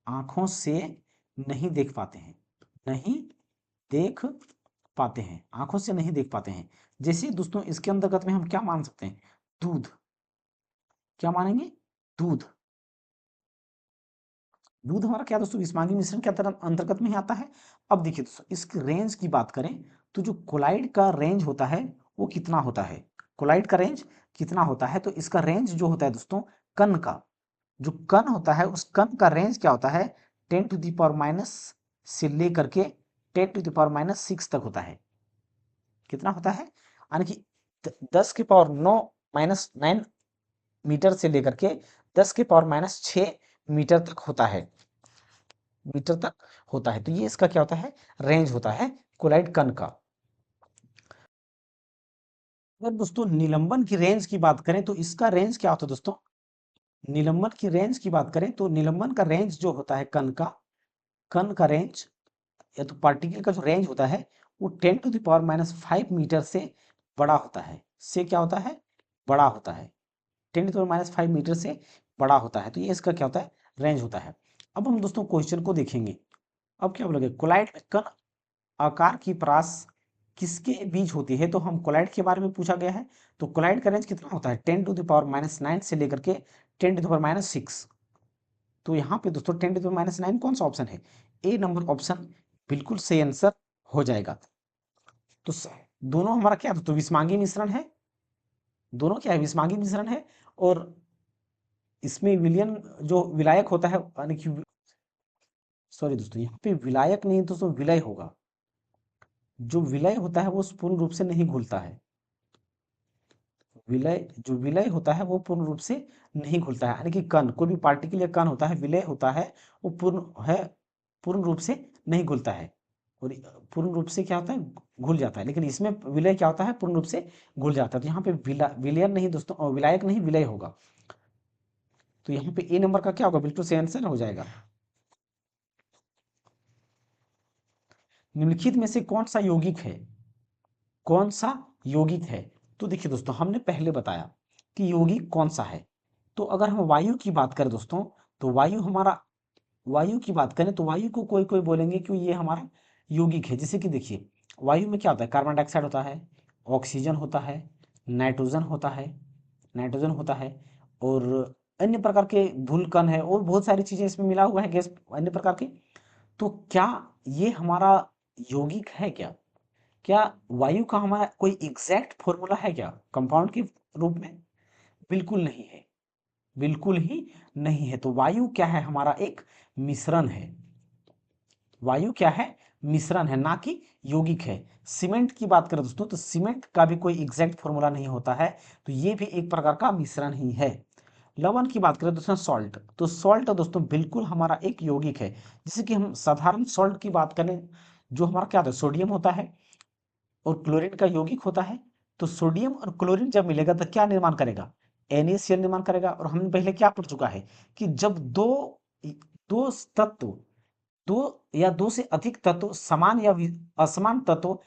Speaker 1: आंखों से नहीं देख पाते हैं, नहीं देख पाते हैं, आंखों से नहीं देख पाते हैं। जैसे दोस्तों इसके अंतर्गत में हम क्या मान सकते हैं, दूध, क्या मानेंगे, दूध, दूध हमारा क्या दोस्तों विस्मांगी मिश्रण के अंतर्गत में ही आता है। अब देखिए दोस्तों इसकी रेंज की बात करें, तो जो कोलाइड का रेंज होता है वो कितना होता है, कोलाइड का रेंज कितना होता है, तो इसका रेंज जो होता है दोस्तों, कण का जो कण होता है उस कण का रेंज क्या होता है, 10⁻⁻ से लेकर के 10⁻⁻6 तक होता है। कितना होता है, यानी कि 10⁻⁹ मीटर से लेकर के 10⁻⁶ मीटर तक होता है, मीटर तक होता है। तो ये इसका क्या होता है, रेंज होता है कोलाइड कण का। अगर दोस्तों निलंबन की रेंज की बात करें तो इसका रेंज क्या होता है दोस्तों, निलंबन की रेंज की बात करें तो निलंबन का रेंज जो होता है कण का रेंज या तो पार्टिकल का जो रेंज होता है वो 10⁻⁵ मीटर से बड़ा होता है, से क्या होता है, बड़ा होता है, 10⁻⁵ मीटर से बड़ा होता है। तो ये इसका क्या होता है, रेंज होता है। अब हम दोस्तों क्वेश्चन को देखेंगे। अब क्या बोलोगे, कोलाइड में कण आकार की परास किसके बीच होती है, तो हम कोलाइड के बारे में पूछा गया है। तो कोलाइड का रेंज कितना होता है, 10⁻⁹ से लेकर के 10⁻⁶। तो यहाँ पे दोस्तों 10⁻⁹ कौन सा ऑप्शन है, ए नंबर ऑप्शन बिल्कुल सही आंसर हो जाएगा। तो दोनों हमारा क्या तो विषमांगी मिश्रण है, दोनों क्या है, विषमांगी मिश्रण है। और इसमें विलयन जो विलायक होता है, यानी कि सॉरी दोस्तों यहाँ पे विलायक नहीं दोस्तों, विलय होगा। जो विलय होता है वो पूर्ण रूप से नहीं घुलता है, विलय जो विलय होता है वो पूर्ण रूप से नहीं घुलता है, यानी कि कण, कोई भी पार्टिकल या कण होता है, विलय होता है, वो पूर्ण रूप से नहीं घुलता है। और पूर्ण रूप से क्या होता है, घुल जाता है। लेकिन इसमें विलय क्या होता है, पूर्ण रूप से घुल जाता है। तो यहाँ पे विलयन नहीं दोस्तों, विलायक नहीं, विलय होगा। तो यहाँ पे ए नंबर का क्या होगा, बिल्कुल सही आंसर हो जाएगा। निम्नलिखित में से कौन सा यौगिक है, कौन सा यौगिक है? तो देखिए दोस्तों, हमने पहले बताया कि यौगिक कौन सा है। तो अगर हम वायु की बात करें दोस्तों, तो वायु की बात करें तो वायु को कोई कोई बोलेंगे कि ये हमारा यौगिक है। जैसे कि देखिए, वायु में क्या होता है, कार्बन डाइऑक्साइड होता है, ऑक्सीजन होता है, नाइट्रोजन होता है, नाइट्रोजन होता है, और अन्य प्रकार के धूल कण है, और बहुत सारी चीजें इसमें मिला हुआ है, गैस अन्य प्रकार की। तो क्या ये हमारा यौगिक है क्या? क्या वायु का हमारा कोई एग्जैक्ट फॉर्मूला है क्या कंपाउंड के रूप में? बिल्कुल नहीं है, बिल्कुल ही नहीं है। तो वायु क्या है, हमारा एक मिश्रण है। वायु क्या है, मिश्रण है, ना कि यौगिक है। सीमेंट की बात करें दोस्तों, तो सीमेंट का भी कोई एग्जैक्ट फॉर्मूला नहीं होता है, तो ये भी एक प्रकार का मिश्रण ही है। लवण की बात करें दोस्तों, सॉल्ट, तो सॉल्ट दोस्तों बिल्कुल हमारा एक यौगिक है। जैसे कि हम साधारण सॉल्ट की बात करें, जो हमारा क्या होता है, सोडियम होता है और क्लोरीन का यौगिक होता है। तो सोडियम और क्लोरीन जब मिलेगा तो क्या निर्माण करेगा, NaCl निर्माण करेगा। और हमने पहले क्या पढ़ चुका है कि जब दो दो तत्व, दो या दो से अधिक तत्व समान या असमान तत्व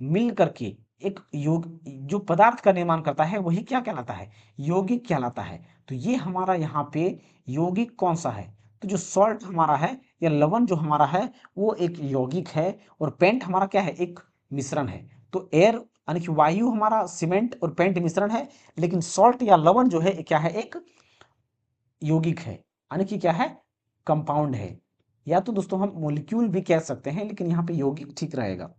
Speaker 1: मिल करके एक योग जो पदार्थ का निर्माण करता है, वही क्या कहलाता है, यौगिक कहलाता है। तो ये हमारा यहाँ पे यौगिक कौन सा है, तो जो सॉल्ट हमारा है या लवण जो हमारा है, वो एक यौगिक है। और पेंट हमारा क्या है, एक मिश्रण है। तो एयर यानी कि वायु हमारा सीमेंट और पेंट मिश्रण है, लेकिन सॉल्ट या लवण जो है क्या है, एक यौगिक है, यानी कि क्या है, कंपाउंड है। या तो दोस्तों हम मॉलिक्यूल भी कह सकते हैं, लेकिन यहाँ पे यौगिक ठीक रहेगा।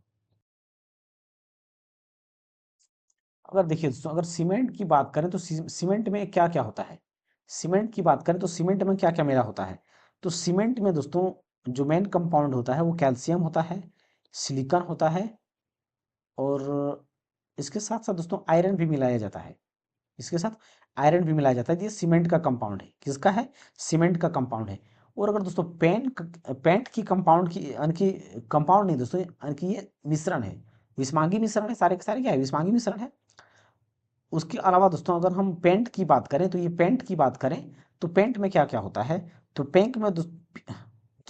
Speaker 1: अगर देखिए दोस्तों, अगर सीमेंट की बात करें तो सीमेंट में क्या क्या होता है, सीमेंट की बात करें तो सीमेंट में क्या क्या मिला होता है। तो सीमेंट में दोस्तों जो मेन कंपाउंड होता है वो कैल्शियम होता है, सिलिकॉन होता है, और इसके साथ साथ दोस्तों आयरन भी मिलाया जाता है। इसके साथ आयरन भी मिलाया जाता है। ये सीमेंट का कंपाउंड है, किसका है, सीमेंट का कंपाउंड है। और अगर दोस्तों पेंट की कंपाउंड की यानी कि कंपाउंड नहीं दोस्तों, यानी कि ये मिश्रण है, विस्मांगी मिश्रण है, सारे के सारे क्या है, विस्मांगी मिश्रण है। उसके अलावा दोस्तों अगर हम पेंट की बात करें, तो ये पेंट की बात करें तो पेंट में क्या क्या होता है, तो पेंट में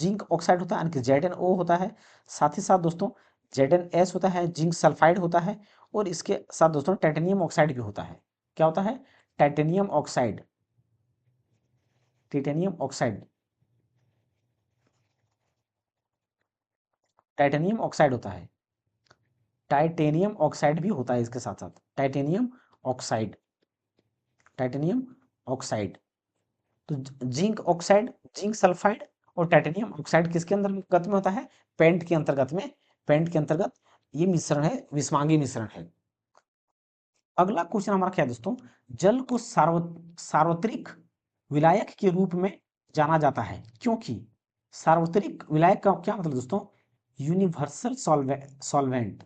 Speaker 1: जिंक ऑक्साइड होता है, यानी कि ZnO होता है। साथ ही साथ दोस्तों ZnS होता है, जिंक सल्फाइड होता है। और इसके साथ दोस्तों टाइटेनियम ऑक्साइड भी होता है। क्या होता है, titanium oxide, titanium oxide, titanium oxide होता है। टाइटेनियम ऑक्साइड भी होता है इसके साथ साथ, टाइटेनियम ऑक्साइड, टाइटेनियम ऑक्साइड। तो जिंक ऑक्साइड, जिंक सल्फाइड और टाइटेनियम ऑक्साइड किसके अंतर्गत में होता है, पेंट के अंतर्गत में, पेंट के अंतर्गत ये मिश्रण है, विस्मांगी मिश्रण है। अगला क्वेश्चन हमारा क्या है दोस्तों, जल को सार्वत्रिक विलायक के रूप में जाना जाता है, क्योंकि सार्वत्रिक विलायक का क्या मतलब दोस्तों, universal solvent,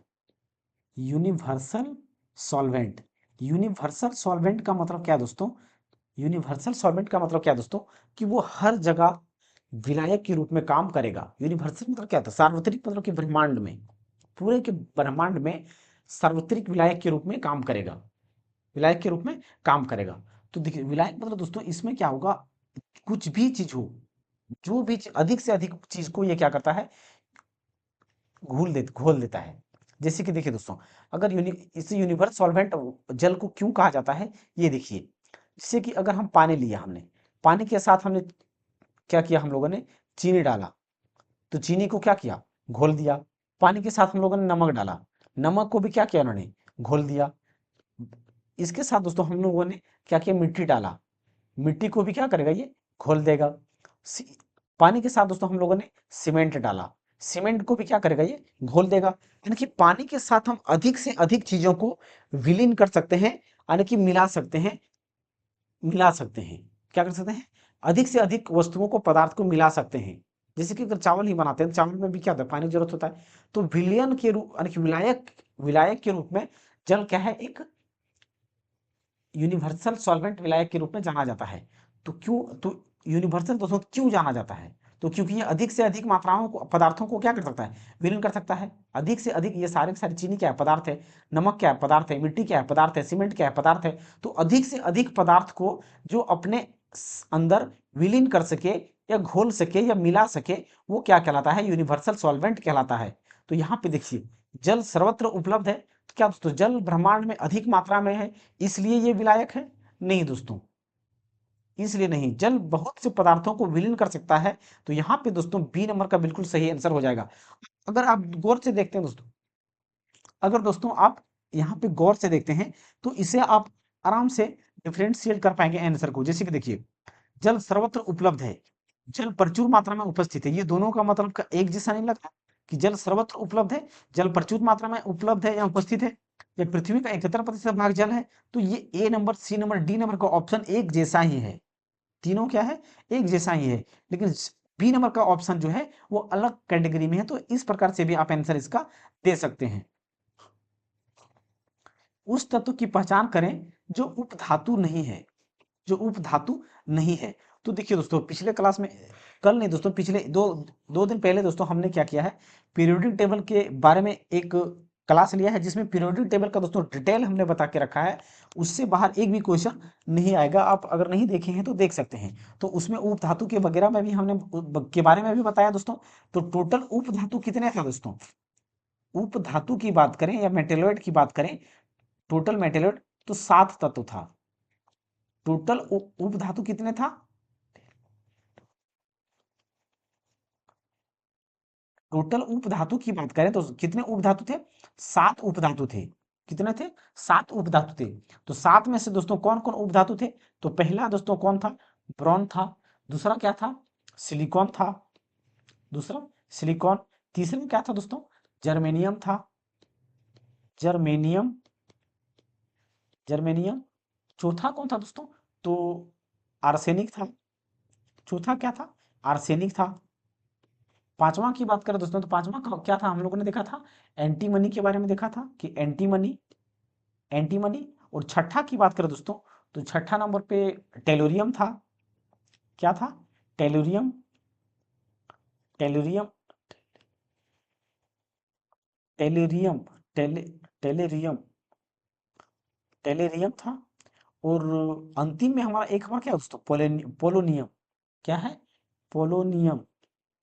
Speaker 1: universal solvent, universal solvent का मतलब क्या है दोस्तों, यूनिवर्सल सॉल्वेंट का मतलब क्या है दोस्तों, कि वो हर जगह विलायक के रूप में काम करेगा। यूनिवर्सल मतलब क्या था, सार्वत्रिक मतलब कि ब्रह्मांड में, पूरे के ब्रह्मांड में सार्वत्रिक विलायक के रूप में काम करेगा, विलायक के रूप में काम करेगा। तो देखिए विलायक मतलब दोस्तों इसमें क्या होगा, कुछ भी चीज हो, जो भी अधिक से अधिक चीज को ये क्या करता है, घोल देता है। जैसे कि देखिए दोस्तों, अगर इसे यूनिवर्सल सॉल्वेंट जल को क्यों कहा जाता है, ये देखिए, जैसे कि अगर हम पानी लिया, हमने पानी के साथ हमने क्या किया, हम लोगों ने चीनी डाला, तो चीनी को क्या किया, घोल दिया। पानी के साथ हम लोगों ने नमक डाला, नमक को भी क्या किया उन्होंने, घोल दिया। इसके साथ दोस्तों हम लोगों ने क्या किया, मिट्टी डाला, मिट्टी को भी क्या करेगा, ये घोल देगा। सी- पानी के साथ दोस्तों हम लोगों ने सीमेंट डाला, सीमेंट को भी क्या करेगा, ये घोल देगा। यानी कि पानी के साथ हम अधिक से अधिक चीजों को विलीन कर सकते हैं, यानी कि मिला सकते हैं, मिला सकते हैं, क्या कर सकते हैं, अधिक से अधिक वस्तुओं को, पदार्थ को मिला सकते हैं। जैसे कि अगर चावल ही बनाते हैं, चावल में भी क्या होता है, पानी की जरूरत होता है। तो विलयन के रूप यानी कि विलायक, विलायक के रूप में जल क्या है, एक यूनिवर्सल सॉल्वेंट विलायक के रूप में जाना जाता है। तो क्यों, तो यूनिवर्सल दोस्तों क्यों जाना जाता है, तो क्योंकि ये अधिक से अधिक मात्राओं को, पदार्थों को क्या कर सकता है, विलीन कर सकता है। अधिक से अधिक, ये सारे के सारे, चीनी क्या है, पदार्थ है, नमक क्या है, पदार्थ है, मिट्टी क्या है, पदार्थ है, सीमेंट क्या है, पदार्थ है। तो अधिक से अधिक पदार्थ को जो अपने अंदर विलीन कर सके या घोल सके या मिला सके, वो क्या कहलाता है, यूनिवर्सल सॉल्वेंट कहलाता है। तो यहाँ पे देखिए जल सर्वत्र उपलब्ध है, तो क्या दोस्तों जल ब्रह्मांड में अधिक मात्रा में है इसलिए ये विलायक है? नहीं दोस्तों, इसलिए नहीं। जल बहुत से पदार्थों को विलीन कर सकता है, तो यहाँ पे दोस्तों बी नंबर का बिल्कुल सही आंसर हो जाएगा। अगर आप गौर से देखते हैं दोस्तों, अगर दोस्तों आप यहाँ पे गौर से देखते हैं तो इसे आप आराम से डिफरेंशिएट कर पाएंगे आंसर को। जैसे कि देखिए जल सर्वत्र उपलब्ध है, जल प्रचुर मात्रा में उपस्थित है, ये दोनों का मतलब का एक जैसा नहीं लगता कि जल सर्वत्र उपलब्ध है, जल प्रचुर मात्रा में उपलब्ध है या उपस्थित है, या पृथ्वी का 71% भाग जल है, तो ये A number, C number, D number का ऑप्शन एक जैसा ही है। तीनों क्या है? एक जैसा ही है। लेकिन बी नंबर का ऑप्शन जो है वो अलग कैटेगरी में है, तो इस प्रकार से भी आप आंसर इसका दे सकते हैं। उस तत्व की पहचान करें जो उपधातु नहीं है, जो उपधातु नहीं है। तो देखिए दोस्तों पिछले क्लास में, कल नहीं दोस्तों, पिछले दो दिन पहले दोस्तों हमने क्या किया है, पीरियोडिक टेबल के बारे में एक क्लास लिया है, जिसमें पीरियोडिक टेबल का दोस्तों डिटेल हमने बता के रखा है। उससे बाहर एक भी क्वेश्चन नहीं आएगा, आप अगर नहीं देखे हैं तो देख सकते हैं। तो उसमें उपधातु के वगैरह में भी हमने के बारे में भी बताया दोस्तों। तो टोटल उपधातु कितने थे दोस्तों? उपधातु की बात करें या मेटेलॉइड की बात करें, टोटल मेटेलॉइड तो 7 तत्व था। टोटल उपधातु कितने था? टोटल उपधातु की बात करें तो कितने उपधातु थे? 7 उपधातु थे। कितने थे? 7 उपधातु थे। तो 7 में से दोस्तों कौन कौन उपधातु थे? तो पहला दोस्तों कौन था? ब्रॉन था। दूसरा क्या था? सिलिकॉन था। दूसरा सिलिकॉन। तीसरा क्या था दोस्तों? जर्मेनियम था। Germanium, germanium. चौथा कौन था दोस्तों? तो आर्सेनिक था। चौथा क्या था? आर्सेनिक था। पांचवा की बात करें दोस्तों, तो पांचवा क्या था? हम लोगों ने देखा था एंटीमनी के बारे में देखा था कि एंटीमनी, एंटीमनी। और छठा की बात करें दोस्तों, तो छठा नंबर पे टेलोरियम था। क्या था? टेलोरियम। टेलोरियम, टेलेरियम, टेले टेलेरियम, टेलेरियम था। और अंतिम में हमारा एक हमारा क्या है दोस्तों? पोलोनियम। क्या है? पोलोनियम।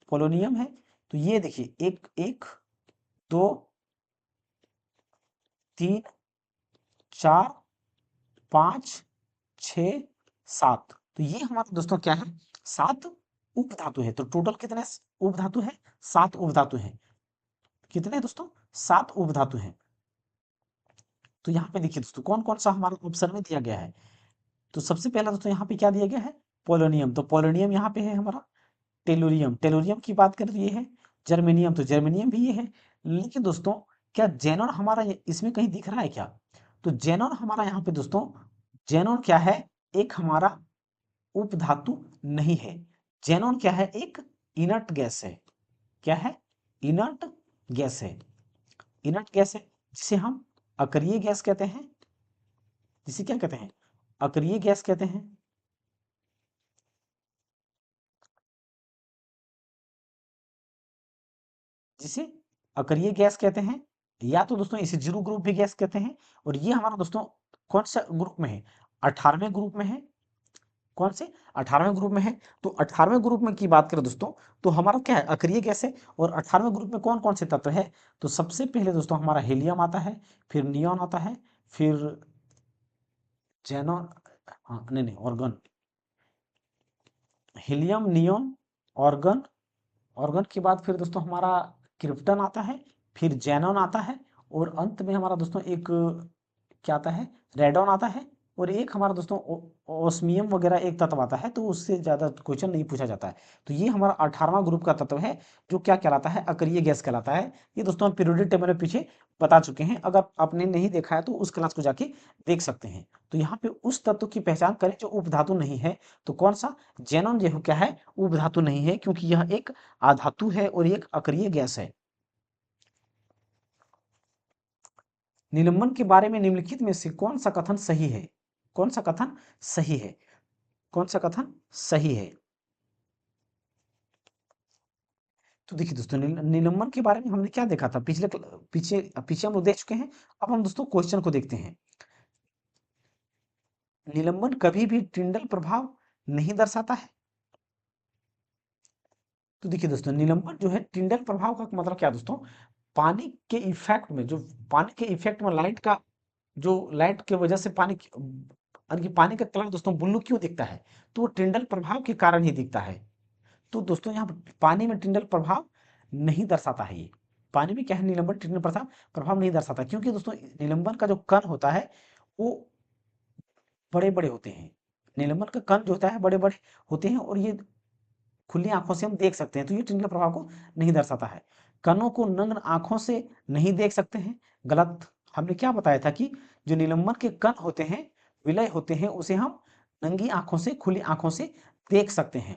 Speaker 1: पोलोनियम है। तो ये देखिए एक एक, दो, तीन, चार, पाँच, छ, सात। तो ये हमारा दोस्तों क्या है? 7 उपधातु है। तो टोटल कितने उपधातु है? 7 उपधातु है। कितने दोस्तों? 7 उपधातु है। तो यहाँ पे देखिए दोस्तों कौन कौन सा हमारा ऑप्शन में दिया गया है। तो सबसे पहला दोस्तों यहाँ पे क्या दिया गया है? पोलोनियम। तो पोलोनियम यहाँ पे है हमारा। टेलोरियम, टेलोरियम की बात करें तो ये है। जर्मेनियम, तो जर्मेनियम भी ये है। लेकिन दोस्तों क्या जेनॉन हमारा इसमें कहीं दिख रहा है क्या? तो जेनॉन हमारा यहाँ पे दोस्तों, जेनॉन क्या है? एक हमारा उपधातु नहीं है। जेनॉन क्या है? एक इनर्ट गैस है। क्या है? इनर्ट गैस है। इनर्ट गैस है जिसे हम अक्रिय गैस कहते हैं। जिसे क्या कहते हैं? अक्रिय गैस कहते हैं। जिसे अक्रिय गैस कहते हैं, या तो दोस्तों इसे जीरो ग्रुप भी गैस कहते हैं। और ये हमारा दोस्तों कौन सा ग्रुप में है? 18वें ग्रुप में है। कौन से? 18वें ग्रुप में है। तो 18वें ग्रुप में की बात करें दोस्तों, तो हमारा क्या है? अक्रिय गैस है। और 18वें ग्रुप में कौन कौन से तत्व है? तो सबसे पहले दोस्तों हमारा हीलियम आता है, फिर नियॉन आता है, फिर जेनॉन, हाँ नहीं नहीं organ, helium, neon, organ. Organ के बाद फिर दोस्तों हमारा क्रिप्टन आता है, फिर जेनॉन आता है, और अंत में हमारा दोस्तों एक क्या आता है? रेडॉन आता है। और एक हमारा दोस्तों ओस्मियम वगैरह एक तत्व आता है, तो उससे ज़्यादा क्वेश्चन नहीं पूछा जाता है। तो ये हमारा 18वां ग्रुप का तत्व है, जो क्या कहलाता है? अक्रिय गैस कहलाता है। ये दोस्तों हम पीरियोडिक टेबल में पीछे बता चुके हैं, अगर आपने नहीं देखा है तो उस क्लास को जाके देख सकते हैं। तो यहाँ पे उस तत्व की पहचान करें जो उपधातु नहीं है। तो कौन सा? जेनॉन जो क्या है? उपधातु नहीं है, क्योंकि यह एक आधातु है और एक अक्रिय गैस है। निलंबन के बारे में निम्नलिखित में से कौन सा कथन सही है? कौन सा कथन सही है? कौन सा कथन सही है? तो देखिए दोस्तों निलंबन के बारे में हमने क्या देखा था पीछे पीछे हम लोग देख चुके हैं। अब हम दोस्तों क्वेश्चन को देखते हैं। निलंबन कभी भी टिंडल प्रभाव नहीं दर्शाता है। तो देखिए दोस्तों निलंबन जो है टिंडल प्रभाव का मतलब क्या दोस्तों? पानी के इफेक्ट में, जो पानी के इफेक्ट में लाइट का, जो लाइट की वजह से यानी कि पानी का कलर दोस्तों ब्लू क्यों दिखता है, तो वो टिंडल प्रभाव के कारण ही दिखता है। तो दोस्तों यहाँ पर पानी में टिंडल प्रभाव नहीं दर्शाता है, ये पानी में क्या है, निलंबन टिंडल प्रभाव नहीं दर्शाता, क्योंकि दोस्तों निलंबन का जो कण होता है वो बड़े बड़े होते हैं। निलंबन का कण जो होता है बड़े बड़े होते हैं, और ये खुली आंखों से हम देख सकते हैं, तो ये टिंडल प्रभाव को नहीं दर्शाता है। कणों को नग्न आंखों से नहीं देख सकते हैं, गलत। हमने क्या बताया था कि जो निलंबन के कण होते हैं, विलय होते हैं, उसे हम नंगी आंखों से, खुली आंखों से देख सकते हैं।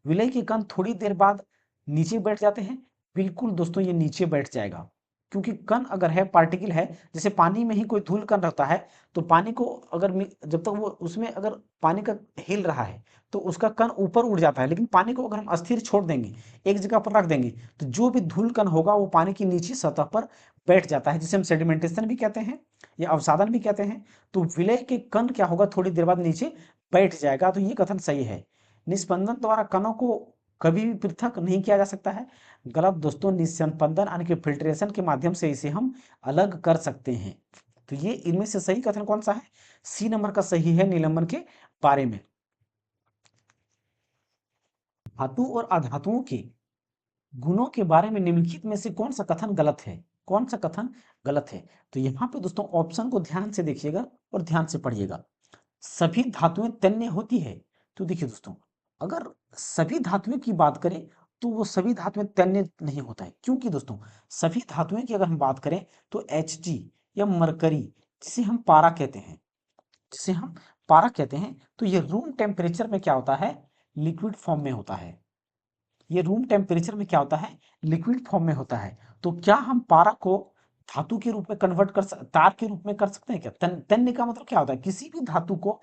Speaker 1: विलय के कण थोड़ी देर बाद नीचे बैठ जाते हैं। बिल्कुल दोस्तों ये नीचे बैठ जाएगा, क्योंकि कण अगर है, पार्टिकल है, जैसे पानी में ही कोई धूल कण रहता है, तो पानी को अगर जब तक वो उसमें अगर पानी का हिल रहा है तो उसका कण ऊपर उड़ जाता है, लेकिन पानी को अगर हम अस्थिर छोड़ देंगे, एक जगह पर रख देंगे, तो जो भी धूल कण होगा वो पानी की नीचे सतह पर बैठ जाता है, जिसे हम सेडिमेंटेशन भी कहते हैं या अवसादन भी कहते हैं। तो विलय के कण क्या होगा, थोड़ी देर बाद नीचे बैठ जाएगा, तो ये कथन सही है। निस्पंदन द्वारा कणों को कभी भी पृथक नहीं किया जा सकता है, गलत दोस्तों। निस्पंदन यानी कि फिल्ट्रेशन के माध्यम से इसे हम अलग कर सकते हैं। तो ये इनमें से सही कथन कौन सा है, सी नंबर का सही है निलंबन के बारे में। धातु और अधातुओं के गुणों के बारे में निम्नलिखित में से कौन सा कथन गलत है, कौन सा कथन गलत है। तो यहाँ पे दोस्तों ऑप्शन को ध्यान से देखिएगा और ध्यान से पढ़िएगा। सभी धातुएं तन्य होती है, तो देखिए दोस्तों, अगर सभी धातुएं की बात करें तो वो सभी धातुएं तन्य नहीं होता है, क्योंकि दोस्तों सभी धातुएं की अगर हम बात करें तो Hg या मरकरी, जिसे हम पारा कहते हैं, जिसे हम पारा कहते हैं, तो ये रूम टेम्परेचर में क्या होता है, लिक्विड फॉर्म में होता है। ये रूम टेम्परेचर में क्या होता है, लिक्विड फॉर्म में होता है। तो क्या हम पारा को धातु के रूप में कन्वर्ट तार के रूप में कर सकते हैं क्या। तन्य का मतलब क्या होता है, किसी भी धातु को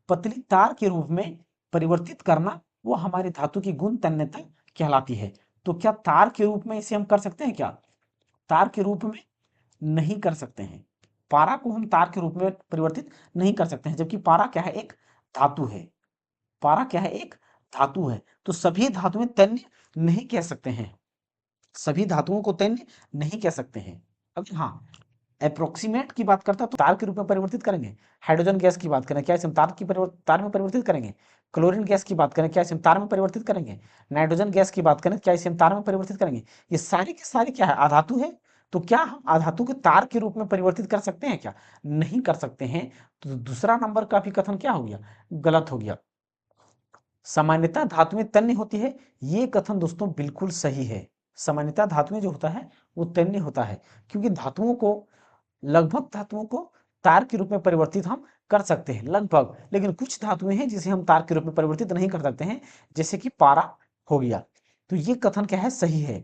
Speaker 1: पतली तार के रूप में परिवर्तित करना, वो हमारी धातु की गुण तन्यता कहलाती है। तो क्या तार के रूप में इसे हम कर सकते हैं क्या, तार के रूप में नहीं कर सकते हैं। पारा को हम तार के रूप में परिवर्तित नहीं कर सकते हैं, जबकि पारा क्या है, एक धातु है। पारा क्या है, एक धातु है। तो सभी धातुएं तन्य नहीं कह सकते हैं, सभी धातुओं को तन्य नहीं कह सकते हैं। अब हाँ, अप्रोक्सीमेट की बात करता है तो तार के रूप में परिवर्तित करेंगे। हाइड्रोजन गैस की बात करें, क्या इसे हम तार में परिवर्तित करेंगे। क्लोरीन गैस की बात करें, क्या इसे हम तार में परिवर्तित करेंगे। नाइट्रोजन गैस की बात करें, क्या इसे हम तार में परिवर्तित करेंगे। ये सारे के सारे क्या है, अधातु है। तो क्या हम अधातु के तार के रूप में परिवर्तित कर सकते हैं क्या, नहीं कर सकते हैं। तो दूसरा नंबर का भी कथन क्या हो गया, गलत हो गया। सामान्यतः धातुएं तन्य होती है, ये कथन दोस्तों बिल्कुल सही है। सामान्यतः धातुएं जो होता है वो तन्य होता है, क्योंकि धातुओं को, लगभग धातुओं को तार के रूप में परिवर्तित हम कर सकते हैं लगभग, लेकिन कुछ धातुएं हैं जिसे हम तार के रूप में परिवर्तित नहीं कर सकते हैं, जैसे कि पारा हो गया। तो ये कथन क्या है, सही है।